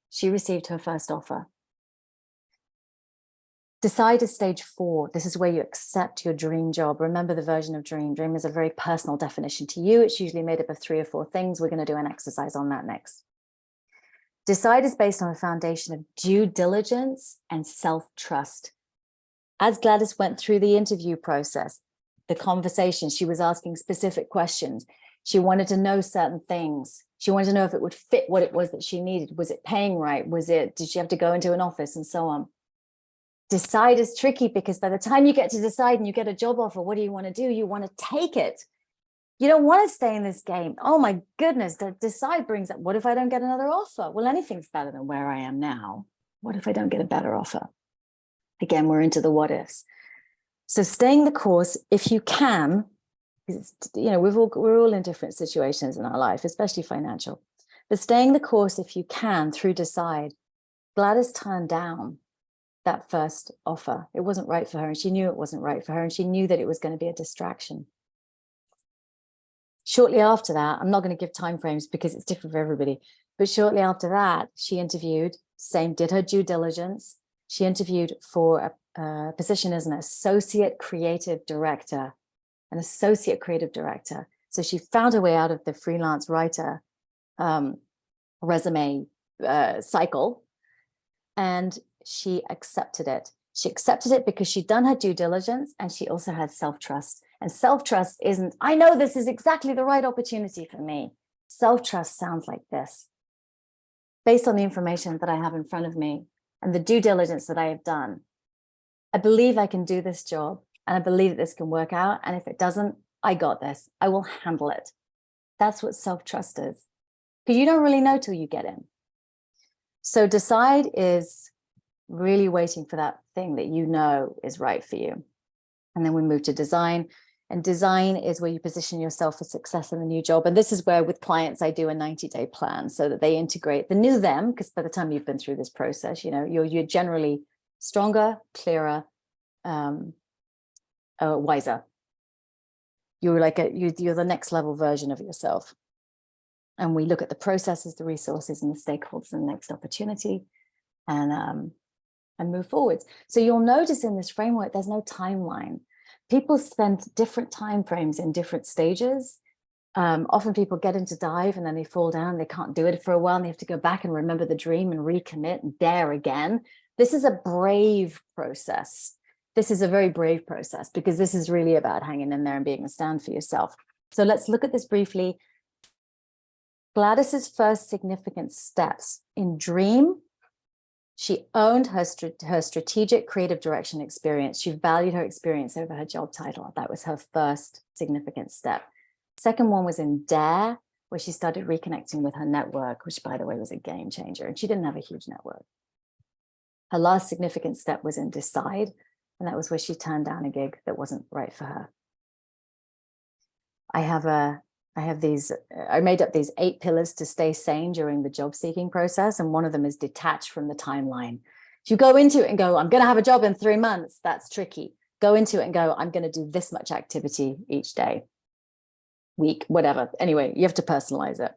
B: She received her first offer. Decide is stage 4. This is where you accept your dream job. Remember the version of dream. Dream is a very personal definition to you. It's usually made up of 3 or 4 things. We're going to do an exercise on that next. Decide is based on a foundation of due diligence and self-trust. As Gladys went through the interview process, the conversation, she was asking specific questions. She wanted to know certain things. She wanted to know if it would fit what it was that she needed. Was it paying right? Did she have to go into an office and so on? Decide is tricky because by the time you get to decide and you get a job offer, what do you want to do? You want to take it. You don't want to stay in this game. Oh my goodness, the decide brings up, what if I don't get another offer? Well, anything's better than where I am now. What if I don't get a better offer? Again, we're into the what ifs. So staying the course, if you can, because we're all in different situations in our life, especially financial. But staying the course if you can through Decide, Gladys turned down that first offer. It wasn't right for her, and she knew it wasn't right for her, and she knew that it was going to be a distraction. Shortly after that, I'm not going to give timeframes because it's different for everybody, but shortly after that, she interviewed, did her due diligence. She interviewed for a position as an associate creative director, So she found her way out of the freelance writer resume cycle, and she accepted it. She accepted it because she'd done her due diligence, and she also had self-trust. And self-trust isn't, I know this is exactly the right opportunity for me. Self-trust sounds like this. Based on the information that I have in front of me and the due diligence that I have done, I believe I can do this job, and I believe that this can work out. And if it doesn't, I got this. I will handle it. That's what self-trust is. Because you don't really know till you get in. So Decide is really waiting for that thing that you know is right for you. And then we move to Design. And Design is where you position yourself for success in the new job. And this is where with clients, I do a 90-day plan so that they integrate the new them, because by the time you've been through this process, you know, you're generally stronger, clearer, wiser. You're like you're the next level version of yourself. And we look at the processes, the resources, and the stakeholders and the next opportunity, and move forwards. So you'll notice in this framework, there's no timeline. People spend different time frames in different stages. Often people get into dive and then they fall down, they can't do it for a while, and they have to go back and remember the dream and recommit and dare again. This is a brave process. This is a very brave process because this is really about hanging in there and being a stand for yourself. So let's look at this briefly. Gladys's first significant steps in Dream, she owned her strategic creative direction experience. She valued her experience over her job title. That was her first significant step. Second one was in Dare, where she started reconnecting with her network, which by the way was a game changer. And she didn't have a huge network. Her last significant step was in Decide, and that was where she turned down a gig that wasn't right for her. I made up these 8 pillars to stay sane during the job seeking process. And one of them is detach from the timeline. If you go into it and go, I'm going to have a job in 3 months, that's tricky. Go into it and go, I'm going to do this much activity each day, week, whatever. Anyway, you have to personalize it.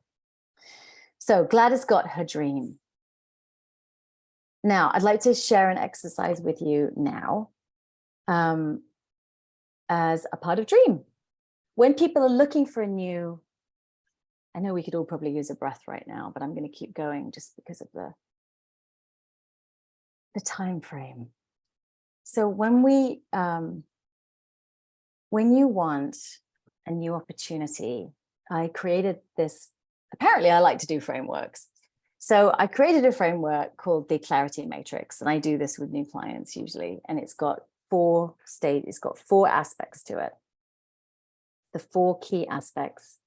B: So Gladys got her dream. Now, I'd like to share an exercise with you now as a part of Dream. When people are looking for a new, I know we could all probably use a breath right now, but I'm going to keep going just because of the time frame. So when you want a new opportunity, I created this. Apparently, I like to do frameworks. So I created a framework called the Clarity Matrix, and I do this with new clients usually, and it's got 4 aspects to it. The 4 key aspects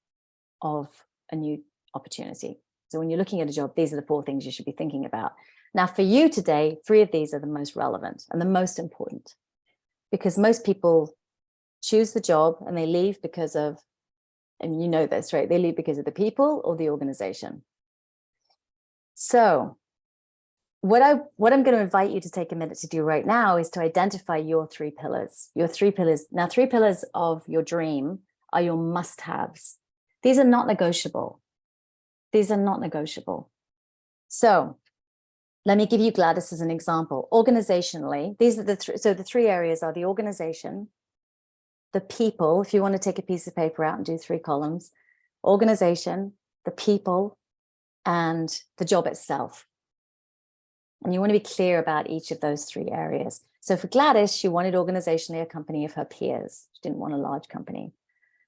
B: of a new opportunity. So when you're looking at a job, these are the 4 things you should be thinking about. Now for you today, 3 of these are the most relevant and the most important, because most people choose the job and they leave because of, and you know this, right? They leave because of the people or the organization. So what I'm going to invite you to take a minute to do right now is to identify your 3 pillars. Your 3 pillars. Now 3 pillars of your dream are your must-haves. These are not negotiable. These are not negotiable. So let me give you Gladys as an example. Organizationally, these are the 3 areas are the organization, the people, if you want to take a piece of paper out and do 3 columns, organization, the people, and the job itself. And you want to be clear about each of those 3 areas. So for Gladys, she wanted organizationally a company of her peers. She didn't want a large company.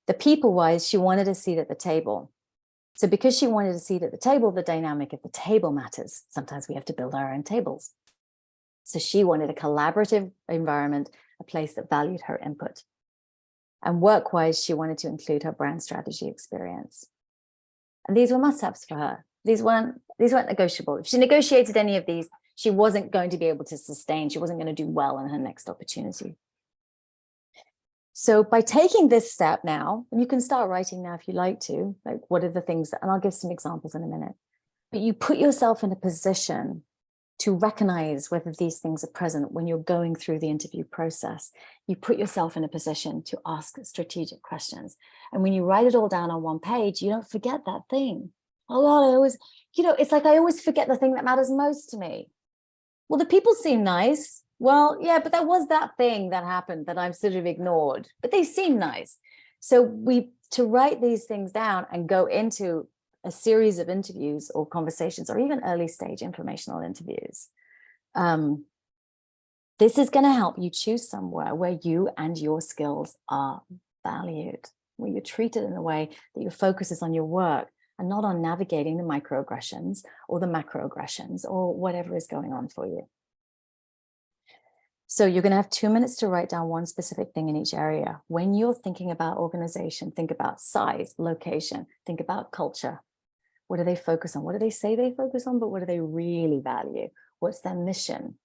B: The people-wise, she wanted a seat at the table. So because she wanted a seat at the table, the dynamic of the table matters. Sometimes we have to build our own tables. So she wanted a collaborative environment, a place that valued her input. And work-wise, she wanted to include her brand strategy experience. And these were must-haves for her. These weren't negotiable. If she negotiated any of these, she wasn't going to be able to sustain. She wasn't going to do well in her next opportunity. So by taking this step now, and you can start writing now if you like to, like what are the things, and I'll give some examples in a minute. but you put yourself in a position to recognize whether these things are present when you're going through the interview process. You put yourself in a position to ask strategic questions. And when you write it all down on one page, you don't forget that thing. Oh God, I always, it's like I always forget the thing that matters most to me. Well, the people seem nice. Well, yeah, but there was that thing that happened that I've sort of ignored, but they seem nice. So to write these things down and go into a series of interviews or conversations, or even early stage informational interviews, this is going to help you choose somewhere where you and your skills are valued, where you're treated in a way that your focus is on your work and not on navigating the microaggressions or the macroaggressions or whatever is going on for you. So you're going to have 2 minutes to write down one specific thing in each area. When you're thinking about organization, think about size, location, think about culture. What do they focus on? What do they say they focus on, but what do they really value? What's their mission?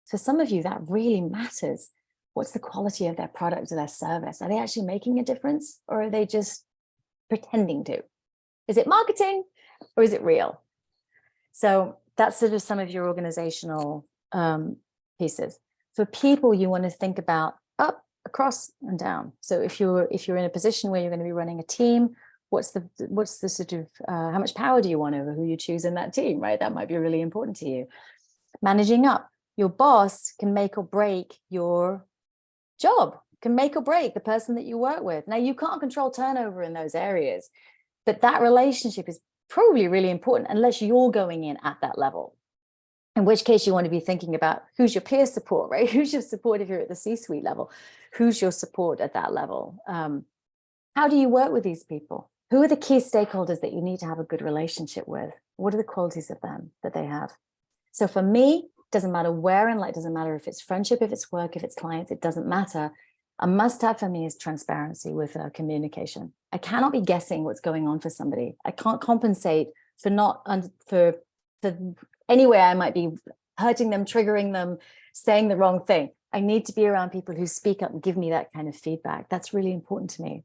B: For some of you, that really matters. What's the quality of their product or their service? Are they actually making a difference, or are they just pretending to? Is it marketing or is it real? So that's sort of some of your organizational pieces. For people, you want to think about up, across, and down. So if you're in a position where you're going to be running a team, what's the sort of how much power do you want over who you choose in that team, right? That might be really important to you. Managing up, your boss can make or break your job, can make or break the person that you work with. Now, you can't control turnover in those areas, but that relationship is probably really important unless you're going in at that level. In which case you want to be thinking about who's your peer support, right? Who's your support if you're at the C-suite level? Who's your support at that level? How do you work with these people? Who are the key stakeholders that you need to have a good relationship with? What are the qualities of them that they have? So for me, it doesn't matter where in life, it doesn't matter if it's friendship, if it's work, if it's clients, it doesn't matter. A must-have for me is transparency with communication. I cannot be guessing what's going on for somebody. I can't compensate for for any way I might be hurting them, triggering them, saying the wrong thing. I need to be around people who speak up and give me that kind of feedback. That's really important to me.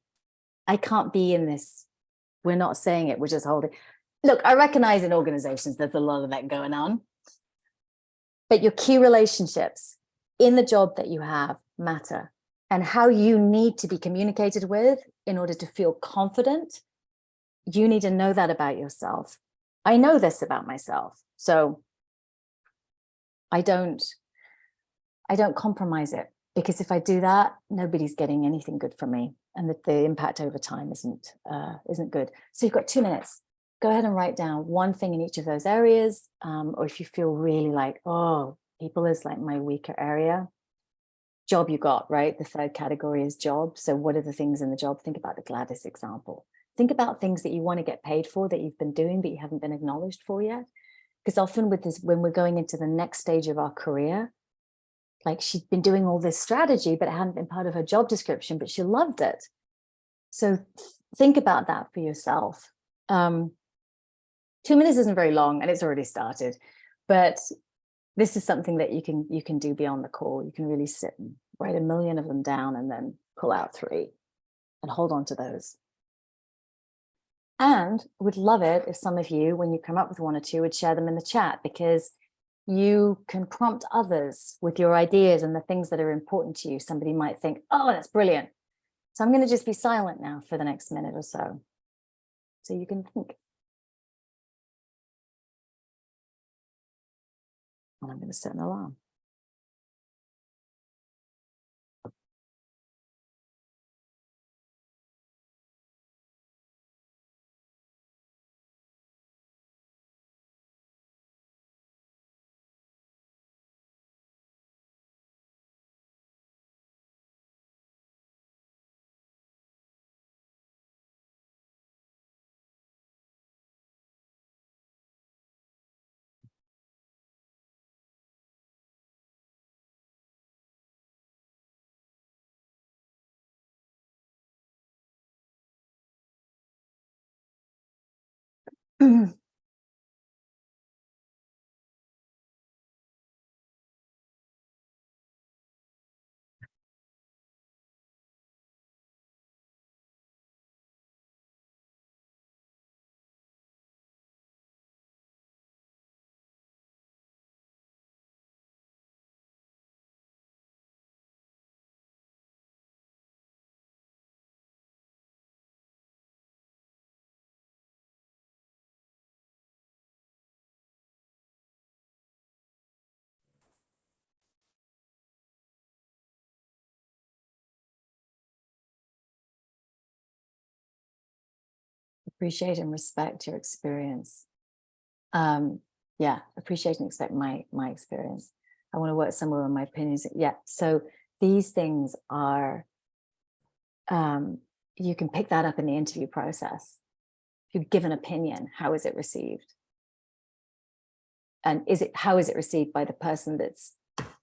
B: I can't be in this. We're not saying it, we're just holding. Look, I recognize in organizations there's a lot of that going on. But your key relationships in the job that you have matter, and how you need to be communicated with in order to feel confident. You need to know that about yourself. I know this about myself, so I don't compromise it, because if I do that, nobody's getting anything good from me, and the impact over time isn't good. So you've got 2 minutes. Go ahead and write down one thing in each of those areas. Or if you feel really like, oh, people is like my weaker area. Job you got, right? The third category is job. So what are the things in the job? Think about the Gladys example. Think about things that you want to get paid for that you've been doing, but you haven't been acknowledged for yet. Because often with this, when we're going into the next stage of our career, like she'd been doing all this strategy, but it hadn't been part of her job description, but she loved it. So think about that for yourself. 2 minutes isn't very long, and it's already started, but this is something that you can do beyond the call. You can really sit and write 1 million of them down and then pull out 3 and hold on to those. And would love it if some of you, when you come up with 1 or 2, would share them in the chat, because you can prompt others with your ideas and the things that are important to you. Somebody might think, oh, that's brilliant. So I'm going to just be silent now for the next minute or so you can think. And I'm going to set an alarm. appreciate and respect your experience. Yeah, appreciate and respect my experience. I want to work somewhere on my opinions. Yeah, so these things are, you can pick that up in the interview process. If you give an opinion, how is it received? And how is it received by the person that's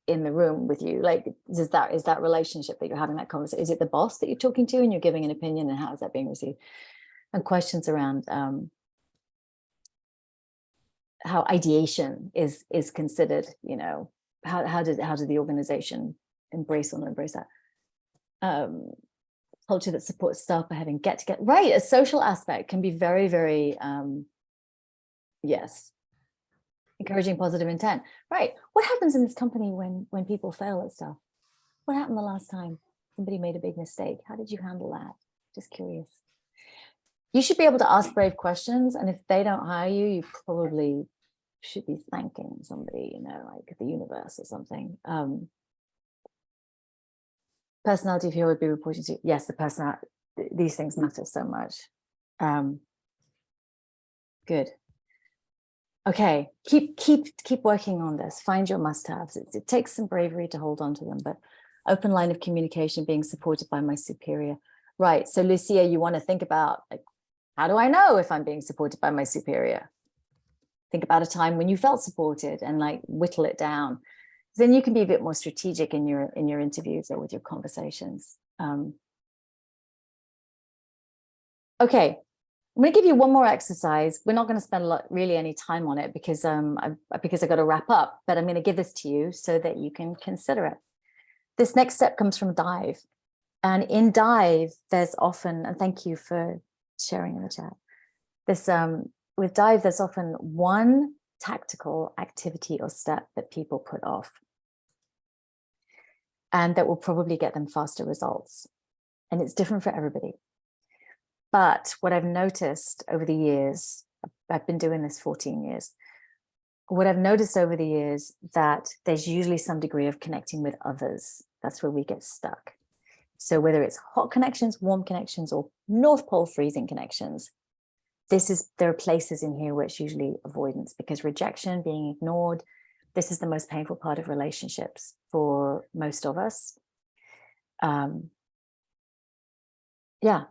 B: in the room with you? Like, is that relationship that you're having, that conversation? Is it the boss that you're talking to and you're giving an opinion, and how is that being received? And questions around how ideation is considered, you know, how did the organization embrace or not embrace that? Culture that supports staff by having get right. A social aspect can be very, very yes, encouraging positive intent. Right. What happens in this company when people fail at stuff? What happened the last time somebody made a big mistake? How did you handle that? Just curious. You should be able to ask brave questions, and if they don't hire you, you probably should be thanking somebody, you know, like the universe or something. Personality, if you would be reporting to, yes, the personality, these things matter so much. Good. Okay, keep working on this. Find your must-haves. It takes some bravery to hold on to them, but open line of communication, being supported by my superior. Right. So Lucia, you want to think about, like, how do I know if I'm being supported by my superior? Think about a time when you felt supported and like whittle it down. Then you can be a bit more strategic in your interviews or with your conversations. Okay, I'm going to give you one more exercise. We're not going to spend really any time on it because I got to wrap up, but I'm going to give this to you so that you can consider it. This next step comes from Dive. And in Dive, there's often, and thank you for sharing in the chat, this with Dive, there's often one tactical activity or step that people put off, and that will probably get them faster results. And it's different for everybody. But what I've noticed over the years, I've been doing this 14 years, what I've noticed over the years, that there's usually some degree of connecting with others. That's where we get stuck. So whether it's hot connections, warm connections, or North Pole freezing connections, there are places in here where it's usually avoidance, because rejection, being ignored, this is the most painful part of relationships for most of us. Yeah,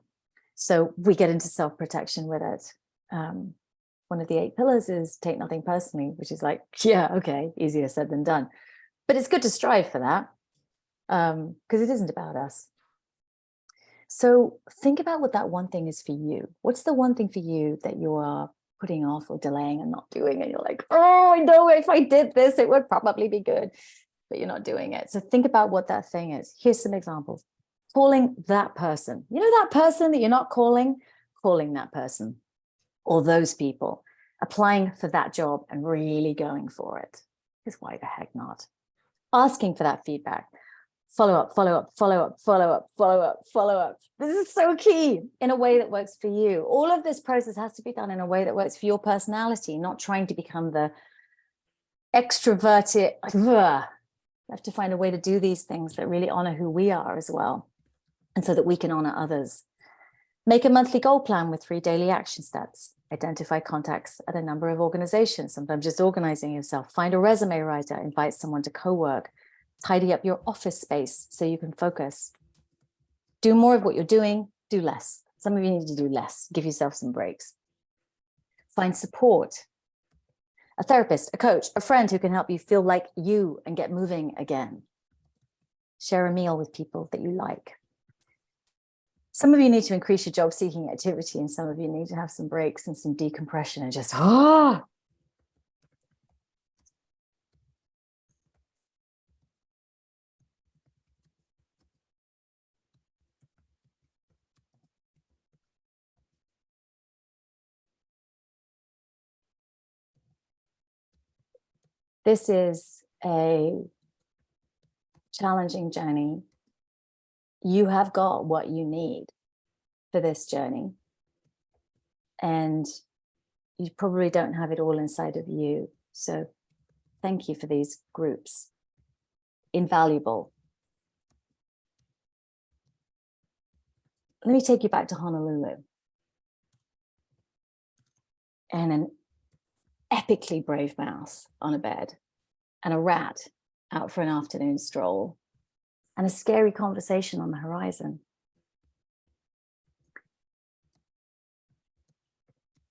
B: so we get into self-protection with it. One of the 8 pillars is take nothing personally, which is like, yeah, okay, easier said than done. But it's good to strive for that, because it isn't about us. So think about what that one thing is for you. What's the one thing for you that you are putting off or delaying and not doing? And you're like, oh, I know if I did this, it would probably be good, but you're not doing it. So think about what that thing is. Here's some examples. Calling that person. You know that person that you're not calling that person or those people. Applying for that job and really going for it. Because why the heck not? Asking for that feedback. Follow up, follow up, follow up, follow up, follow up, follow up. This is so key, in a way that works for you. All of this process has to be done in a way that works for your personality, not trying to become the extroverted. We have to find a way to do these things that really honor who we are as well, and so that we can honor others. Make a monthly goal plan with 3 daily action steps. Identify contacts at a number of organizations, sometimes just organizing yourself. Find a resume writer, invite someone to co-work. Tidy up your office space so you can focus. Do more of what you're doing, do less. Some of you need to do less. Give yourself some breaks. Find support. A therapist, a coach, a friend who can help you feel like you and get moving again. Share a meal with people that you like. Some of you need to increase your job seeking activity, and some of you need to have some breaks and some decompression and just, This is a challenging journey. You have got what you need for this journey. And you probably don't have it all inside of you. So thank you for these groups. Invaluable. Let me take you back to Honolulu. and an epically brave mouse on a bed, and a rat out for an afternoon stroll, and a scary conversation on the horizon.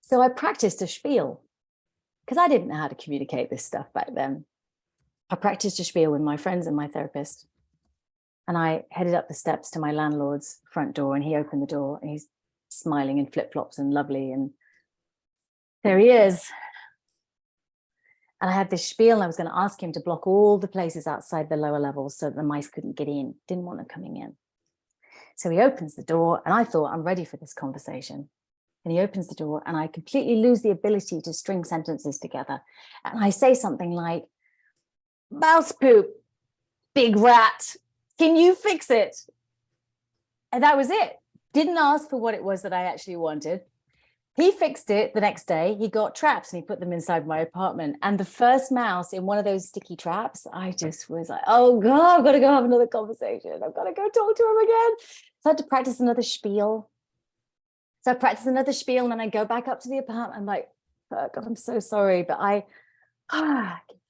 B: So I practiced a spiel, because I didn't know how to communicate this stuff back then. I practiced a spiel with my friends and my therapist. And I headed up the steps to my landlord's front door, and he opened the door, and he's smiling in flip-flops and lovely. And there he is. And I had this spiel, and I was going to ask him to block all the places outside the lower levels so that the mice couldn't get in, didn't want them coming in. So he opens the door, and I thought, I'm ready for this conversation. And he opens the door, and I completely lose the ability to string sentences together. And I say something like, mouse poop, big rat, can you fix it? And that was it. Didn't ask for what it was that I actually wanted. He fixed it the next day. He got traps and he put them inside my apartment. And the first mouse in one of those sticky traps, I just was like, oh God, I've got to go have another conversation. I've got to go talk to him again. So I had to practice another spiel. So I practiced another spiel, and then I go back up to the apartment. I'm like, oh God, I'm so sorry, but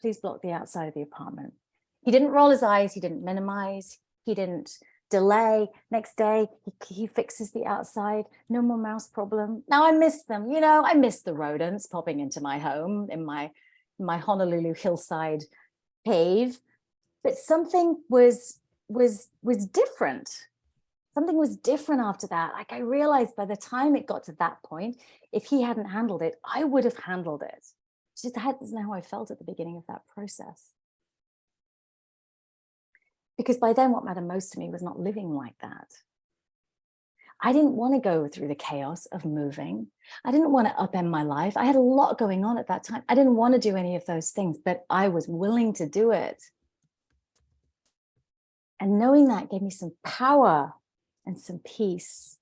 B: please block the outside of the apartment. He didn't roll his eyes. He didn't minimize. He didn't delay. Next day, he fixes the outside. No more mouse problem. Now I miss them. You know, I miss the rodents popping into my home in my Honolulu hillside cave. But something was different. Something was different after that. Like, I realized by the time it got to that point, if he hadn't handled it, I would have handled it. Just that isn't how I felt at the beginning of that process. Because by then, what mattered most to me was not living like that. I didn't want to go through the chaos of moving. I didn't want to upend my life. I had a lot going on at that time. I didn't want to do any of those things, but I was willing to do it. And knowing that gave me some power and some peace.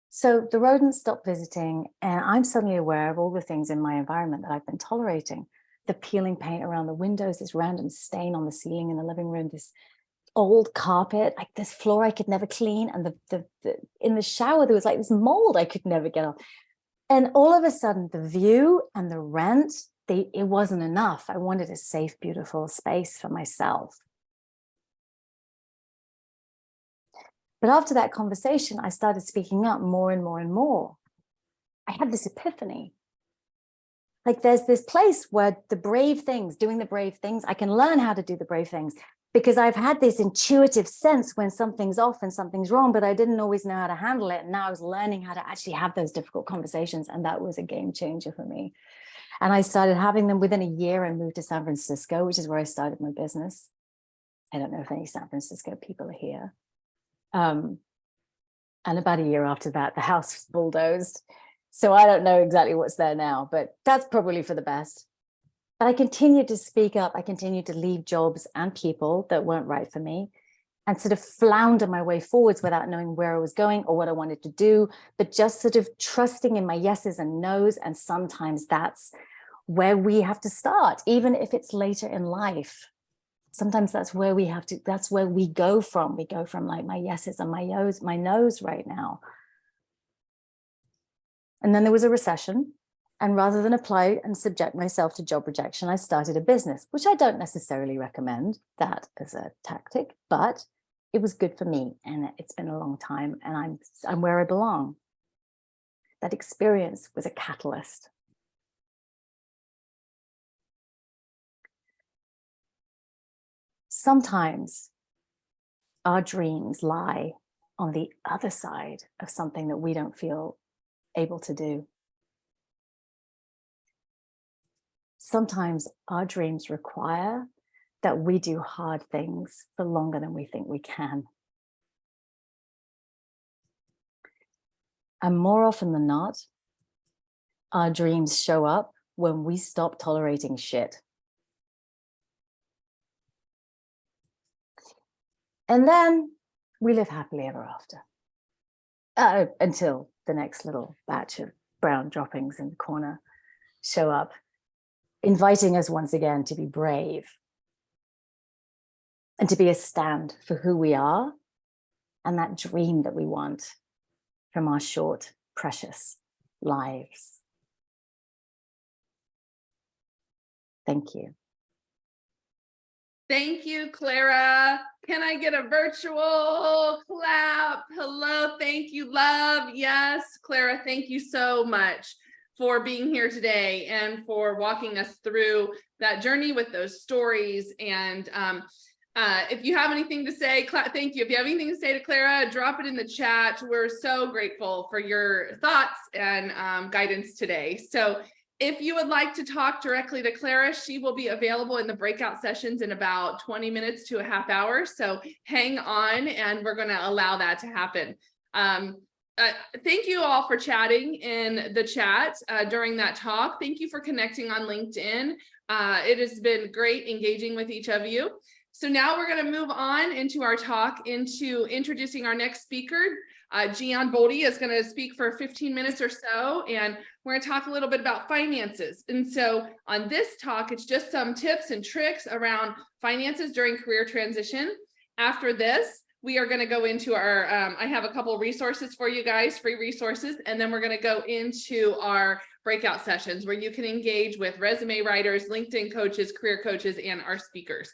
B: So the rodents stopped visiting, and I'm suddenly aware of all the things in my environment that I've been tolerating. The peeling paint around the windows, this random stain on the ceiling in the living room, this old carpet, like this floor I could never clean. And the in the shower, there was like this mold I could never get off. And all of a sudden, the view and the rent, it wasn't enough. I wanted a safe, beautiful space for myself. But after that conversation, I started speaking up more and more and more. I had this epiphany. Like, there's this place where doing the brave things, I can learn how to do the brave things, because I've had this intuitive sense when something's off and something's wrong, but I didn't always know how to handle it. And now I was learning how to actually have those difficult conversations. And that was a game changer for me. And I started having them within a year. I moved to San Francisco, which is where I started my business. I don't know if any San Francisco people are here. And about a year after that, the house was bulldozed. So I don't know exactly what's there now, but that's probably for the best. But I continued to speak up. I continued to leave jobs and people that weren't right for me, and sort of flounder my way forwards without knowing where I was going or what I wanted to do, but just sort of trusting in my yeses and nos. And sometimes that's where we have to start, even if it's later in life. Sometimes that's where that's where we go from. We go from like my yeses and my no's right now. And then there was a recession. And rather than apply and subject myself to job rejection, I started a business, which I don't necessarily recommend that as a tactic, but it was good for me. And it's been a long time, and I'm where I belong. That experience was a catalyst. Sometimes our dreams lie on the other side of something that we don't feel able to do. Sometimes our dreams require that we do hard things for longer than we think we can. And more often than not, our dreams show up when we stop tolerating shit. And then we live happily ever after. Until the next little batch of brown droppings in the corner show up, inviting us once again to be brave and to be a stand for who we are and that dream that we want from our short precious lives. Thank you.
A: Thank you, Clara. Can I get a virtual clap? Hello, thank you, love. Yes, Clara, thank you so much for being here today and for walking us through that journey with those stories. And if you have anything to say, thank you. If you have anything to say to Clara, drop it in the chat. We're so grateful for your thoughts and guidance today. So if you would like to talk directly to Clara, she will be available in the breakout sessions in about 20 minutes to a half hour. So hang on, and we're going to allow that to happen. Thank you all for chatting in the chat during that talk. Thank you for connecting on LinkedIn. It has been great engaging with each of you. So now we're going to move on into our talk, into introducing our next speaker. Gian Boldi is going to speak for 15 minutes or so, and we're going to talk a little bit about finances. And so on this talk, it's just some tips and tricks around finances during career transition. After this, we are going to go into our, I have a couple resources for you guys, free resources, and then we're going to go into our breakout sessions where you can engage with resume writers, LinkedIn coaches, career coaches, and our speakers.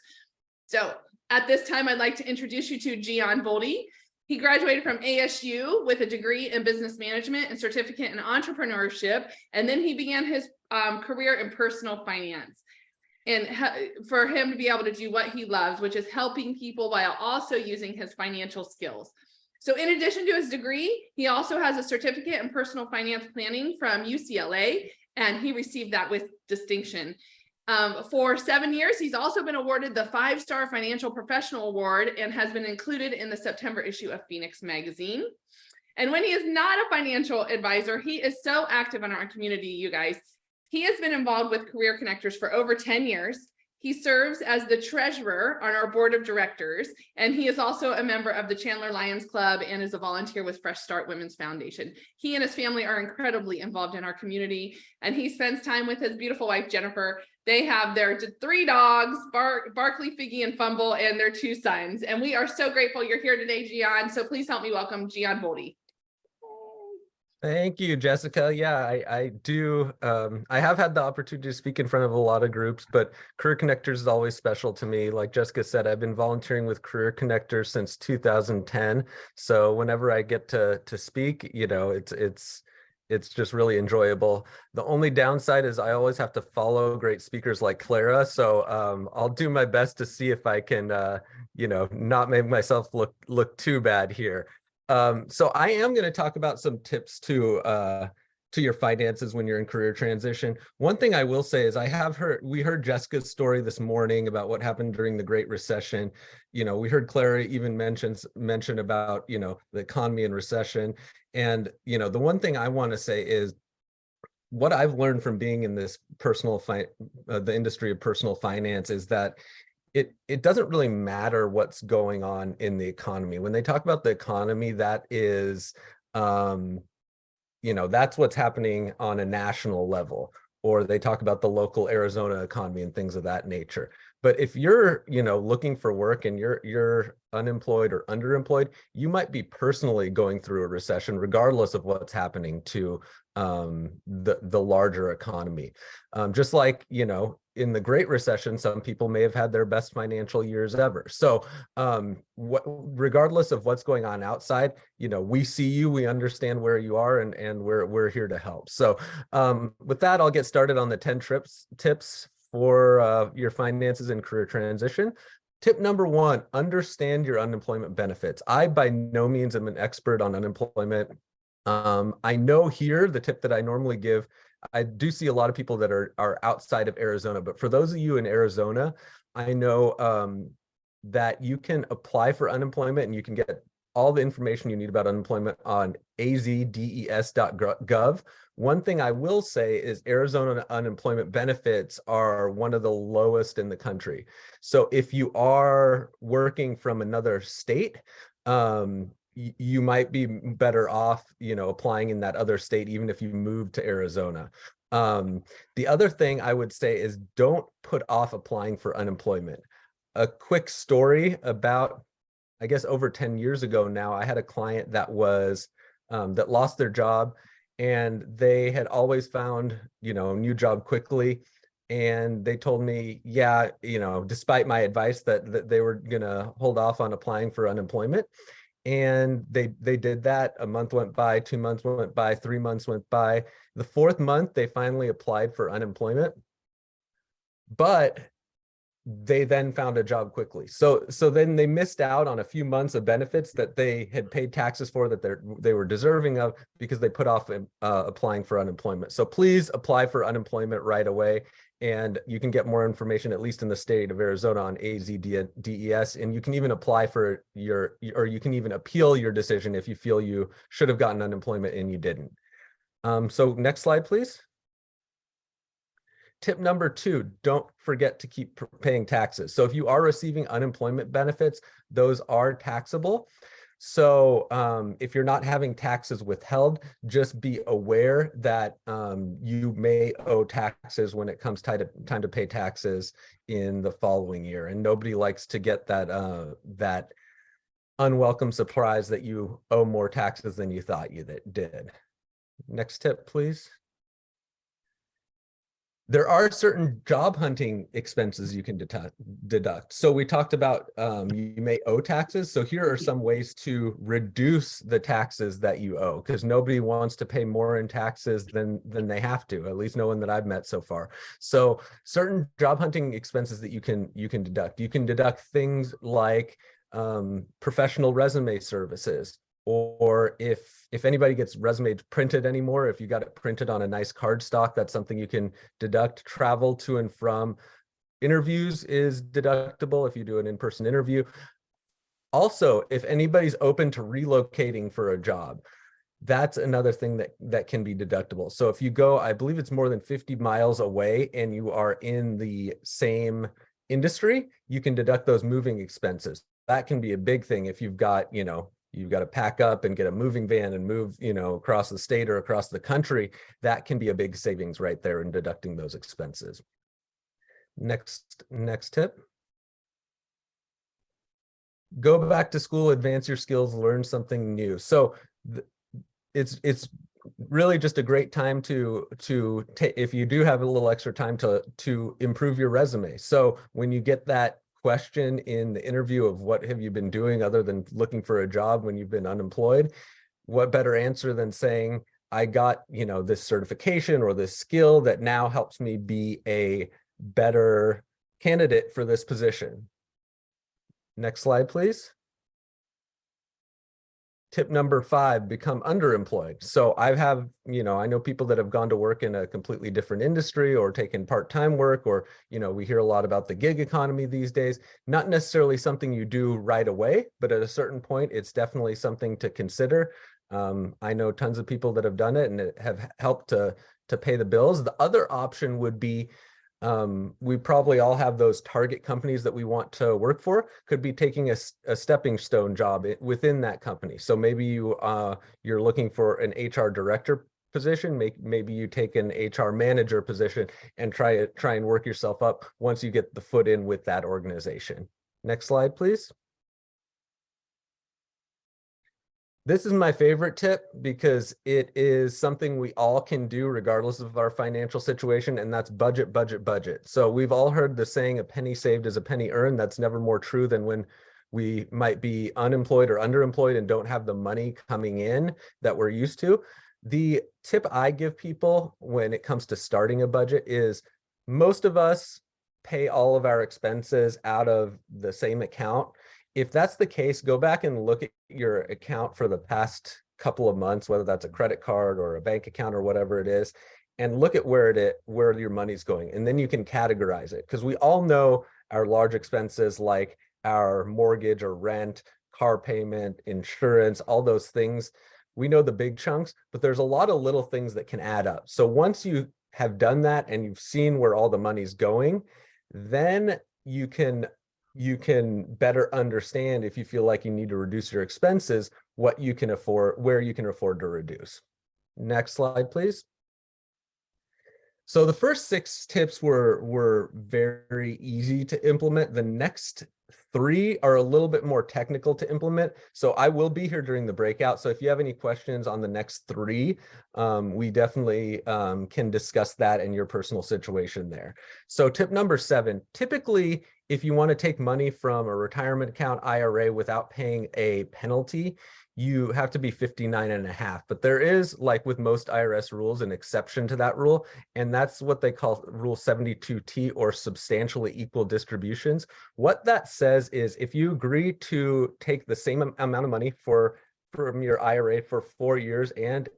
A: So at this time, I'd like to introduce you to Gian Boldi. He graduated from ASU with a degree in business management and certificate in entrepreneurship, and then he began his career in personal finance. And for him to be able to do what he loves, which is helping people while also using his financial skills. So in addition to his degree, he also has a certificate in personal finance planning from UCLA, and he received that with distinction. For 7 years, he's also been awarded the 5-Star Financial Professional Award and has been included in the September issue of Phoenix Magazine. And when he is not a financial advisor, he is so active in our community, you guys. He has been involved with Career Connectors for over 10 years. He serves as the treasurer on our board of directors, and he is also a member of the Chandler Lions Club and is a volunteer with Fresh Start Women's Foundation. He and his family are incredibly involved in our community, and he spends time with his beautiful wife, Jennifer. They have their 3 dogs, Barkley, Figgy, and Fumble, and their 2 sons. And we are so grateful you're here today, Gian. So please help me welcome Gian Boldi.
C: Thank you, Jessica. Yeah, I do. I have had the opportunity to speak in front of a lot of groups, but Career Connectors is always special to me. Like Jessica said, I've been volunteering with Career Connectors since 2010. So whenever I get to speak, you know, it's just really enjoyable. The only downside is I always have to follow great speakers like Clara. So I'll do my best to see if I can, you know, not make myself look too bad here. So I am going to talk about some tips to your finances when you're in career transition. One thing I will say is we heard Jessica's story this morning about what happened during the Great Recession. You know, we heard Clara even mention about, you know, the economy and recession. And, you know, the one thing I want to say is what I've learned from being in this the industry of personal finance is that it doesn't really matter what's going on in the economy. When they talk about the economy, that is, you know, that's what's happening on a national level, or they talk about the local Arizona economy and things of that nature. But if you're, you know, looking for work and you're unemployed or underemployed, you might be personally going through a recession, regardless of what's happening to the larger economy. Just like, you know, in the Great Recession, some people may have had their best financial years ever. So regardless of what's going on outside, you know, we see you, we understand where you are, and we're here to help. So with that, I'll get started on the 10 tips for your finances and career transition. Tip number 1, understand your unemployment benefits. I by no means am an expert on unemployment. I know here the tip that I normally give, I do see a lot of people that are outside of Arizona, but for those of you in Arizona, I know that you can apply for unemployment and you can get all the information you need about unemployment on azdes.gov. One thing I will say is Arizona unemployment benefits are one of the lowest in the country. So if you are working from another state, you might be better off, you know, applying in that other state, even if you move to Arizona. The other thing I would say is don't put off applying for unemployment. A quick story about, I guess over 10 years ago now, I had a client that was that lost their job, and they had always found, a new job quickly. And they told me, yeah, despite my advice that they were gonna hold off on applying for unemployment. And they did that. A month went by, 2 months went by, 3 months went by. The fourth month, they finally applied for unemployment, but they then found a job quickly. So then they missed out on a few months of benefits that they had paid taxes for, that they were deserving of, because they put off applying for unemployment. So please apply for unemployment right away. And you can get more information, at least in the state of Arizona, on AZDES. And you can even apply for or you can even appeal your decision if you feel you should have gotten unemployment and you didn't. So next slide, please. Tip number 2, don't forget to keep paying taxes. So if you are receiving unemployment benefits, those are taxable. So if you're not having taxes withheld, just be aware that you may owe taxes when it comes time to pay taxes in the following year. And nobody likes to get that unwelcome surprise that you owe more taxes than you thought you did. Next tip, please. There are certain job hunting expenses you can deduct. So we talked about you may owe taxes. So here are some ways to reduce the taxes that you owe, because nobody wants to pay more in taxes than they have to, at least no one that I've met so far. So certain job hunting expenses that you can deduct. You can deduct things like professional resume services, or if anybody gets resumes printed anymore, if you got it printed on a nice cardstock, that's something you can deduct. Travel to and from interviews is deductible if you do an in-person interview. Also, if anybody's open to relocating for a job, that's another thing that can be deductible. So if you go, I believe it's more than 50 miles away and you are in the same industry, you can deduct those moving expenses. That can be a big thing if you've got, you've got to pack up and get a moving van and move, across the state or across the country. That can be a big savings right there in deducting those expenses. Next tip. Go back to school, advance your skills, learn something new. So it's really just a great time to if you do have a little extra time to improve your resume. So when you get that question in the interview of what have you been doing other than looking for a job when you've been unemployed, what better answer than saying, I got, this certification or this skill that now helps me be a better candidate for this position. Next slide, please. Tip number 5, become underemployed. So I know people that have gone to work in a completely different industry or taken part-time work, or, we hear a lot about the gig economy these days. Not necessarily something you do right away, but at a certain point, it's definitely something to consider. I know tons of people that have done it and it have helped to pay the bills. The other option would be, we probably all have those target companies that we want to work for, could be taking a stepping stone job within that company. So maybe you're looking for an HR director position, maybe you take an HR manager position and try and work yourself up once you get the foot in with that organization. Next slide, please. This is my favorite tip because it is something we all can do regardless of our financial situation, and that's budget, budget, budget. So we've all heard the saying, a penny saved is a penny earned. That's never more true than when we might be unemployed or underemployed and don't have the money coming in that we're used to. The tip I give people when it comes to starting a budget is most of us pay all of our expenses out of the same account. If that's the case, go back and look at your account for the past couple of months, whether that's a credit card or a bank account or whatever it is, and look at where your money's going. And then you can categorize it, because we all know our large expenses like our mortgage or rent, car payment, insurance, all those things. We know the big chunks, but there's a lot of little things that can add up. So once you have done that and you've seen where all the money's going, then you can better understand, if you feel like you need to reduce your expenses, what you can afford, where you can afford to reduce. Next slide, please. So the first 6 tips were very easy to implement. The next 3 are a little bit more technical to implement. So I will be here during the breakout. So if you have any questions on the next 3, we definitely can discuss that and your personal situation there. So tip number 7, typically, if you want to take money from a retirement account IRA without paying a penalty, you have to be 59 and a half. But there is, like with most IRS rules, an exception to that rule. And that's what they call Rule 72T, or substantially equal distributions. What that says is if you agree to take the same amount of money from your IRA for 4 years and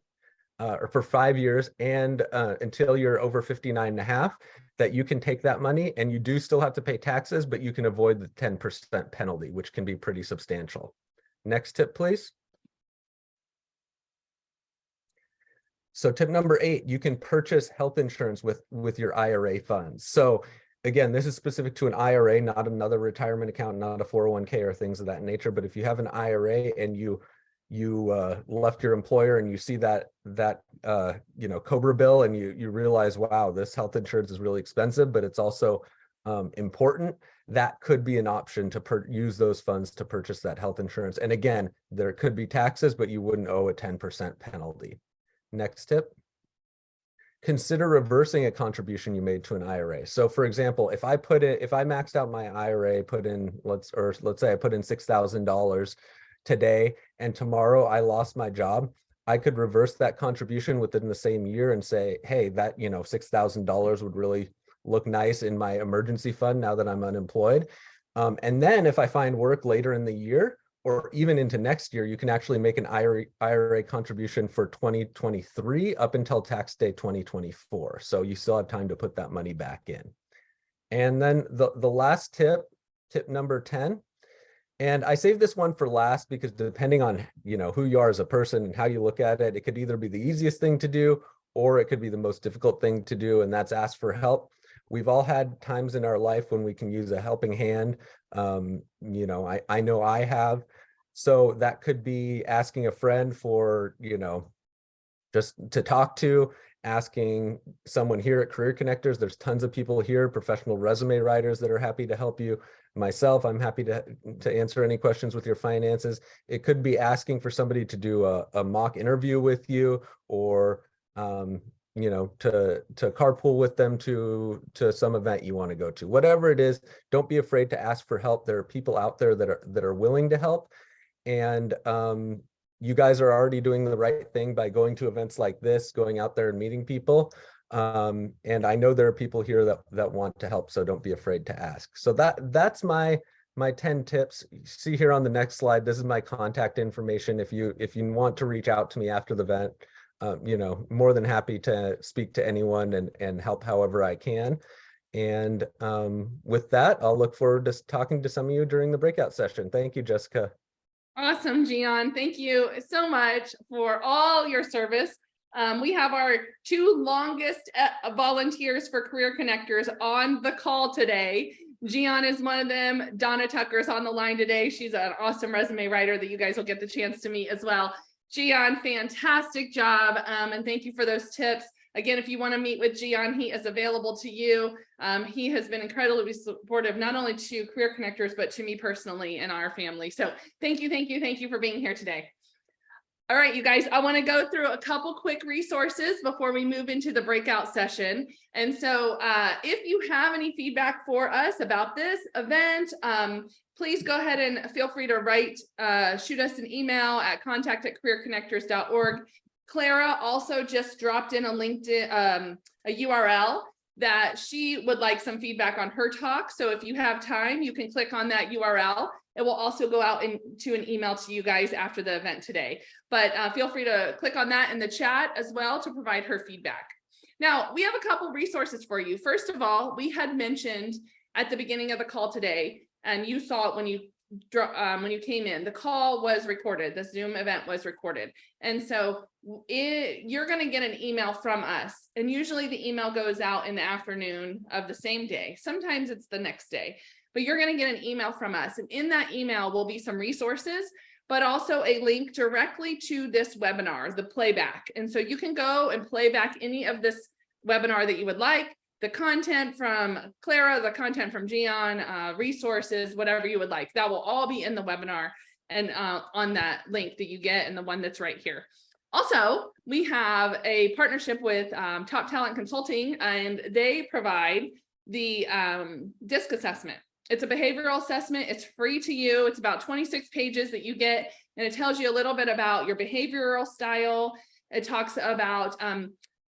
C: or for 5 years and until you're over 59 and a half, that you can take that money, and you do still have to pay taxes, but you can avoid the 10% penalty, which can be pretty substantial. Next tip, please. So tip number 8, you can purchase health insurance with your IRA funds. So again, this is specific to an IRA, not another retirement account, not a 401k or things of that nature. But if you have an IRA and you left your employer and you see that COBRA bill, and you realize, wow, this health insurance is really expensive, but it's also important, that could be an option to use those funds to purchase that health insurance. And again, there could be taxes, but you wouldn't owe a 10% penalty. Next tip, consider reversing a contribution you made to an IRA. So for example, if I maxed out my IRA, let's say I put in $6,000 today, and tomorrow I lost my job, I could reverse that contribution within the same year and say, hey, that $6,000 would really look nice in my emergency fund now that I'm unemployed. And then if I find work later in the year, or even into next year, you can actually make an IRA contribution for 2023 up until tax day 2024. So you still have time to put that money back in. And then the last tip number 10, and I saved this one for last because depending on who you are as a person and how you look at it, it could either be the easiest thing to do or it could be the most difficult thing to do, and that's ask for help. We've all had times in our life when we can use a helping hand. I know I have. So that could be asking a friend for, just to talk to, asking someone here at Career Connectors. There's tons of people here, professional resume writers that are happy to help you. Myself, I'm happy to answer any questions with your finances. It could be asking for somebody to do a mock interview with you, or to carpool with them to some event you want to go to. Whatever it is, don't be afraid to ask for help. There are people out there that are willing to help, and you guys are already doing the right thing by going to events like this, going out there and meeting people. And I know there are people here that want to help, so don't be afraid to ask. So that's my 10 tips. You see here on the next slide, this is my contact information. If you want to reach out to me after the event, more than happy to speak to anyone and help however I can. And with that, I'll look forward to talking to some of you during the breakout session. Thank you, Jessica.
A: Awesome, Gian. Thank you so much for all your service. We have our 2 longest volunteers for Career Connectors on the call today. Gian is one of them. Donna Tucker's on the line today. She's an awesome resume writer that you guys will get the chance to meet as well. Gian, fantastic job. And thank you for those tips. Again, if you want to meet with Gian, he is available to you. He has been incredibly supportive, not only to Career Connectors, but to me personally and our family. So thank you for being here today. All right, you guys, I want to go through a couple quick resources before we move into the breakout session. And so if you have any feedback for us about this event, please go ahead and feel free to shoot us an email at contact@careerconnectors.org. Clara also just dropped in a LinkedIn, a URL that she would like some feedback on her talk. So if you have time, you can click on that URL. It will also go out into an email to you guys after the event today. But feel free to click on that in the chat as well to provide her feedback. Now, we have a couple resources for you. First of all, we had mentioned at the beginning of the call today, and you saw it when you came in, the call was recorded, the Zoom event was recorded. And so you're going to get an email from us. And usually the email goes out in the afternoon of the same day. Sometimes it's the next day, but you're going to get an email from us. And in that email will be some resources, but also a link directly to this webinar, the playback. And so you can go and play back any of this webinar that you would like, the content from Clara, the content from Gian, resources, whatever you would like. That will all be in the webinar and on that link that you get and the one that's right here. Also, we have a partnership with Top Talent Consulting, and they provide the DISC assessment. It's a behavioral assessment. It's free to you. It's about 26 pages that you get, and it tells you a little bit about your behavioral style. It talks about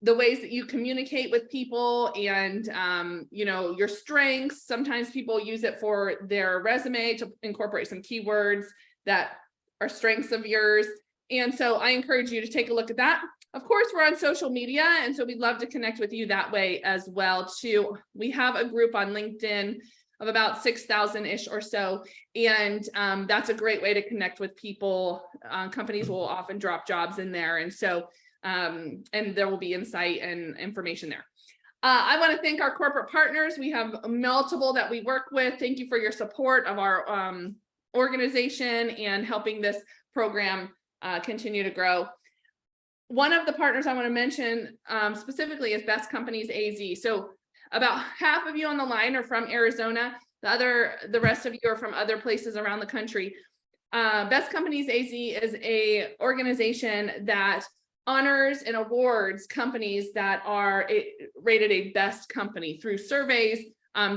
A: the ways that you communicate with people and, you know, your strengths. Sometimes people use it for their resume to incorporate some keywords that are strengths of yours. And so I encourage you to take a look at that. Of course, we're on social media, and so we'd love to connect with you that way as well too. We have a group on LinkedIn of about 6,000-ish or so, and that's a great way to connect with people. Companies will often drop jobs in there, and so and there will be insight and information there. I want to thank our corporate partners. We have multiple that we work with. Thank you for your support of our organization and helping this program continue to grow. One of the partners I want to mention specifically is Best Companies AZ. So about half of you on the line are from Arizona. The rest of you are from other places around the country. Best Companies AZ is a organization that honors and awards companies that are rated a best company through surveys,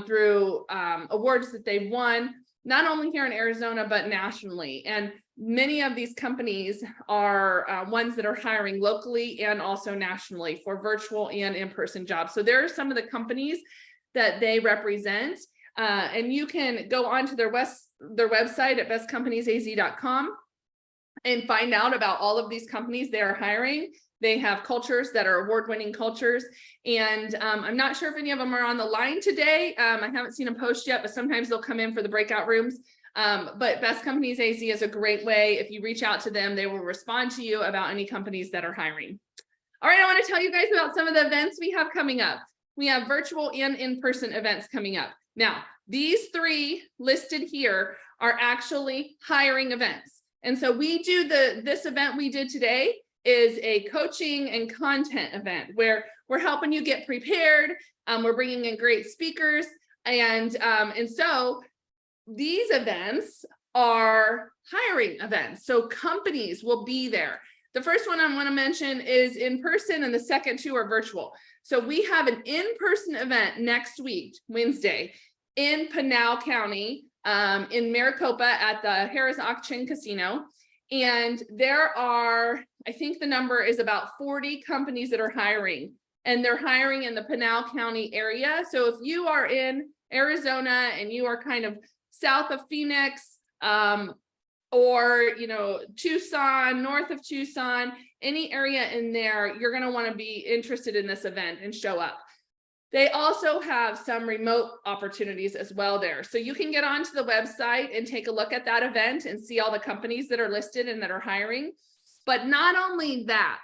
A: through awards that they've won, not only here in Arizona, but nationally. And many of these companies are ones that are hiring locally and also nationally for virtual and in-person jobs. So there are some of the companies that they represent, and you can go onto their website at bestcompaniesaz.com and find out about all of these companies they are hiring. They have cultures that are award-winning cultures. And I'm not sure if any of them are on the line today. I haven't seen them post yet, but sometimes they'll come in for the breakout rooms. But Best Companies AZ is a great way. If you reach out to them, they will respond to you about any companies that are hiring. All right, I want to tell you guys about some of the events we have coming up. We have virtual and in-person events coming up. Now, these three listed here are actually hiring events. And so we do this event we did today is a coaching and content event where we're helping you get prepared. We're bringing in great speakers. And so these events are hiring events. So companies will be there. The first one I want to mention is in person, and the second two are virtual. So we have an in-person event next week, Wednesday, in Pinal County, in Maricopa at the Harrah's Auction Casino. And there are, I think the number is about 40 companies that are hiring, and they're hiring in the Pinal County area. So if you are in Arizona and you are kind of south of Phoenix, or, you know, Tucson, north of Tucson, any area in there, you're going to want to be interested in this event and show up. They also have some remote opportunities as well there. So you can get onto the website and take a look at that event and see all the companies that are listed and that are hiring. But not only that,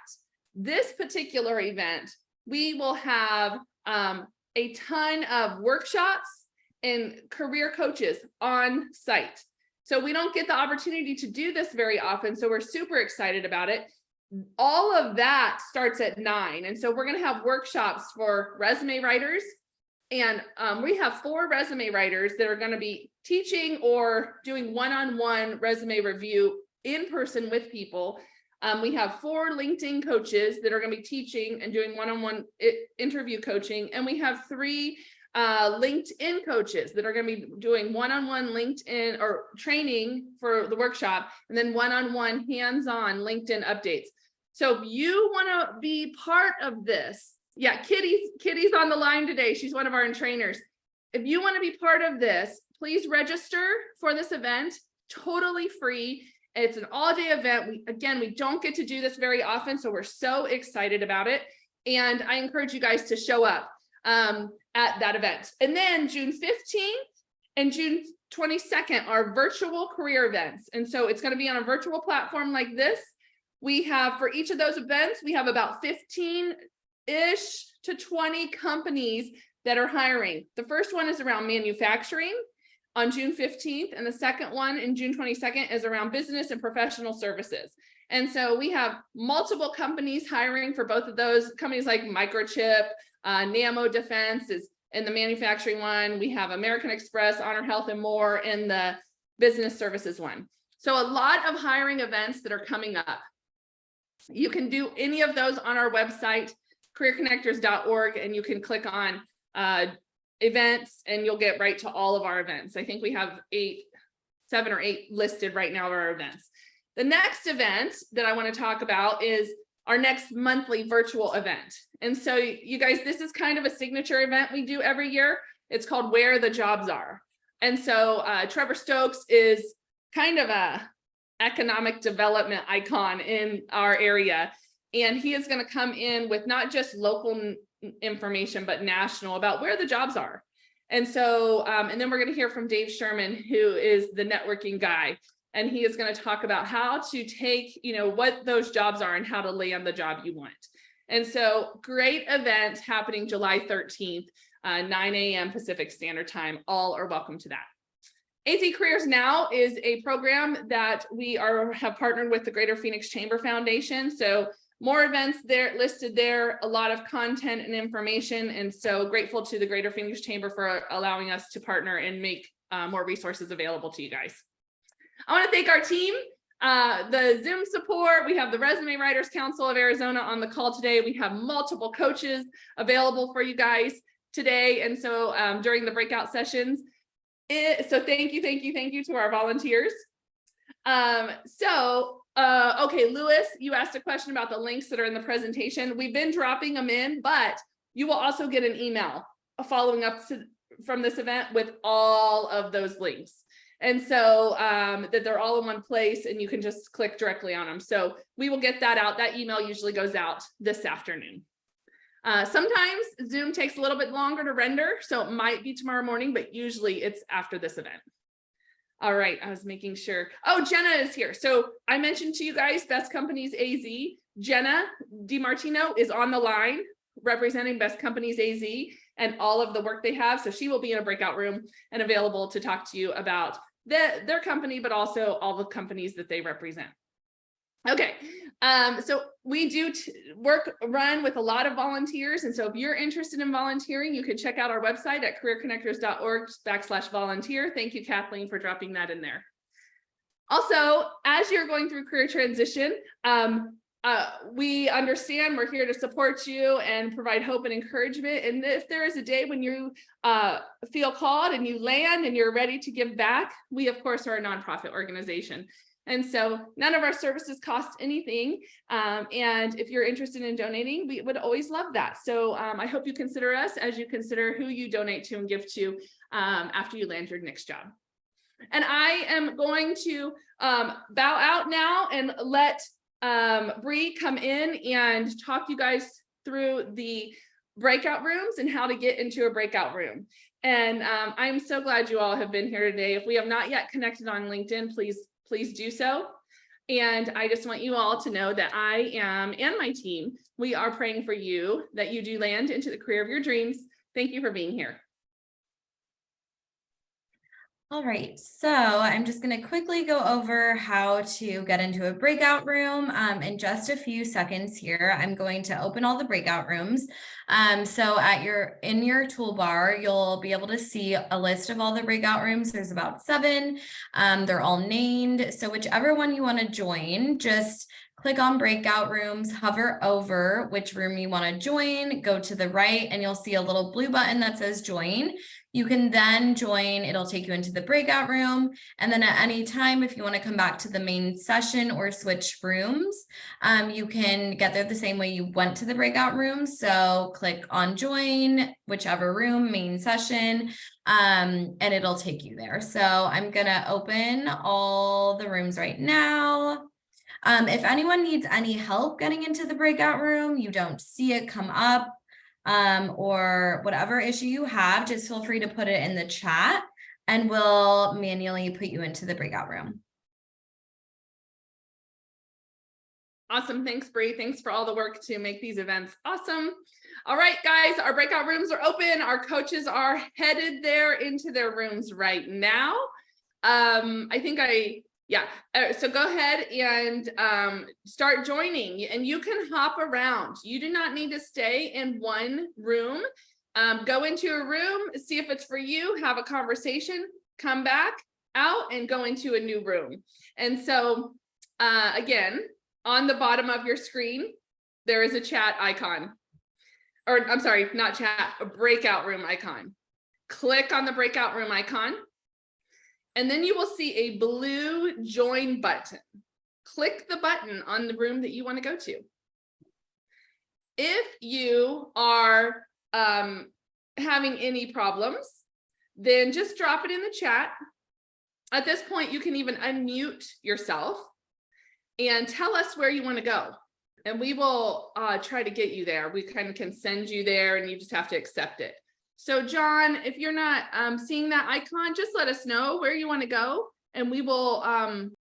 A: this particular event, we will have a ton of workshops and career coaches on site. So we don't get the opportunity to do this very often. So we're super excited about it. All of that starts at 9. And so we're going to have workshops for resume writers. And we have 4 resume writers that are going to be teaching or doing one-on-one resume review in person with people. We have 4 LinkedIn coaches that are going to be teaching and doing one-on-one interview coaching. And we have 3 LinkedIn coaches that are going to be doing one-on-one LinkedIn or training for the workshop, and then one-on-one hands-on LinkedIn updates. So if you want to be part of this, yeah, Kitty's on the line today. She's one of our trainers. If you want to be part of this, please register for this event, totally free. It's an all-day event. We don't get to do this very often, so we're so excited about it. And I encourage you guys to show up at that event. And then June 15th and June 22nd are virtual career events. And so it's going to be on a virtual platform like this. We have, for each of those events, we have about 15-ish to 20 companies that are hiring. The first one is around manufacturing on June 15th, and the second one in June 22nd is around business and professional services. And so we have multiple companies hiring for both of those, companies like Microchip, NAMO Defense is in the manufacturing one. We have American Express, Honor Health, and more in the business services one. So a lot of hiring events that are coming up. You can do any of those on our website, careerconnectors.org, and you can click on events and you'll get right to all of our events. I think we have 7 or 8 listed right now of our events. The next event that I want to talk about is our next monthly virtual event. And so you guys, this is kind of a signature event we do every year. It's called Where the Jobs Are. And so Trevor Stokes is kind of a economic development icon in our area. And he is going to come in with not just local information, but national about where the jobs are. And so, and then we're going to hear from Dave Sherman, who is the networking guy. And he is going to talk about how to take, what those jobs are and how to land the job you want. And so great event happening July 13th, 9 a.m. Pacific Standard Time. All are welcome to that. AZ Careers Now is a program that we have partnered with the Greater Phoenix Chamber Foundation. So more events there listed there, a lot of content and information. And so grateful to the Greater Phoenix Chamber for allowing us to partner and make more resources available to you guys. I want to thank our team, the Zoom support. We have the Resume Writers Council of Arizona on the call today. We have multiple coaches available for you guys today. And so during the breakout sessions, so thank you to our volunteers. Okay, Lewis, you asked a question about the links that are in the presentation. We've been dropping them in, but you will also get an email following up from this event with all of those links. And so that they're all in one place and you can just click directly on them. So we will get that out. That email usually goes out this afternoon. Sometimes Zoom takes a little bit longer to render, so it might be tomorrow morning, but usually it's after this event. All right, I was making sure. Oh, Jenna is here. So I mentioned to you guys, Best Companies AZ. Jenna DiMartino is on the line representing Best Companies AZ and all of the work they have. So she will be in a breakout room and available to talk to you about their company, but also all the companies that they represent. Okay, so we do run with a lot of volunteers. And so if you're interested in volunteering, you can check out our website at careerconnectors.org/volunteer. Thank you, Kathleen, for dropping that in there. Also, as you're going through career transition, we understand we're here to support you and provide hope and encouragement. And if there is a day when you feel called and you land and you're ready to give back, we, of course, are a nonprofit organization. And so none of our services cost anything. And if you're interested in donating, we would always love that. So I hope you consider us as you consider who you donate to and give to after you land your next job. And I am going to bow out now and let Bree come in and talk you guys through the breakout rooms and how to get into a breakout room. And I'm so glad you all have been here today. If we have not yet connected on LinkedIn, please do so. And I just want you all to know that I am, and my team, we are praying for you that you do land into the career of your dreams. Thank you for being here.
D: All right, so I'm just going to quickly go over how to get into a breakout room in just a few seconds here. I'm going to open all the breakout rooms. So in your toolbar, you'll be able to see a list of all the breakout rooms. There's about 7. They're all named. So whichever one you want to join, just click on breakout rooms, hover over which room you want to join, go to the right, and you'll see a little blue button that says join. You can then join, it'll take you into the breakout room. And then at any time, if you want to come back to the main session or switch rooms, you can get there the same way you went to the breakout room. So click on join, whichever room, main session, and it'll take you there. So I'm going to open all the rooms right now. If anyone needs any help getting into the breakout room, you don't see it come up, or whatever issue you have, just feel free to put it in the chat and we'll manually put you into the breakout room.
A: Awesome. Thanks, Bree. Thanks for all the work to make these events awesome. All right, guys, our breakout rooms are open. Our coaches are headed there into their rooms right now. I think I Yeah, so go ahead and start joining, and you can hop around. You do not need to stay in one room. Go into a room, see if it's for you, have a conversation, come back out and go into a new room. And so again, on the bottom of your screen, there is a chat icon, or I'm sorry, not chat, a breakout room icon. Click on the breakout room icon. And then you will see a blue join button. Click the button on the room that you want to go to. If you are having any problems, then just drop it in the chat. At this point, you can even unmute yourself and tell us where you want to go. And we will try to get you there. We kind of can send you there and you just have to accept it. So John, if you're not seeing that icon, just let us know where you want to go and we will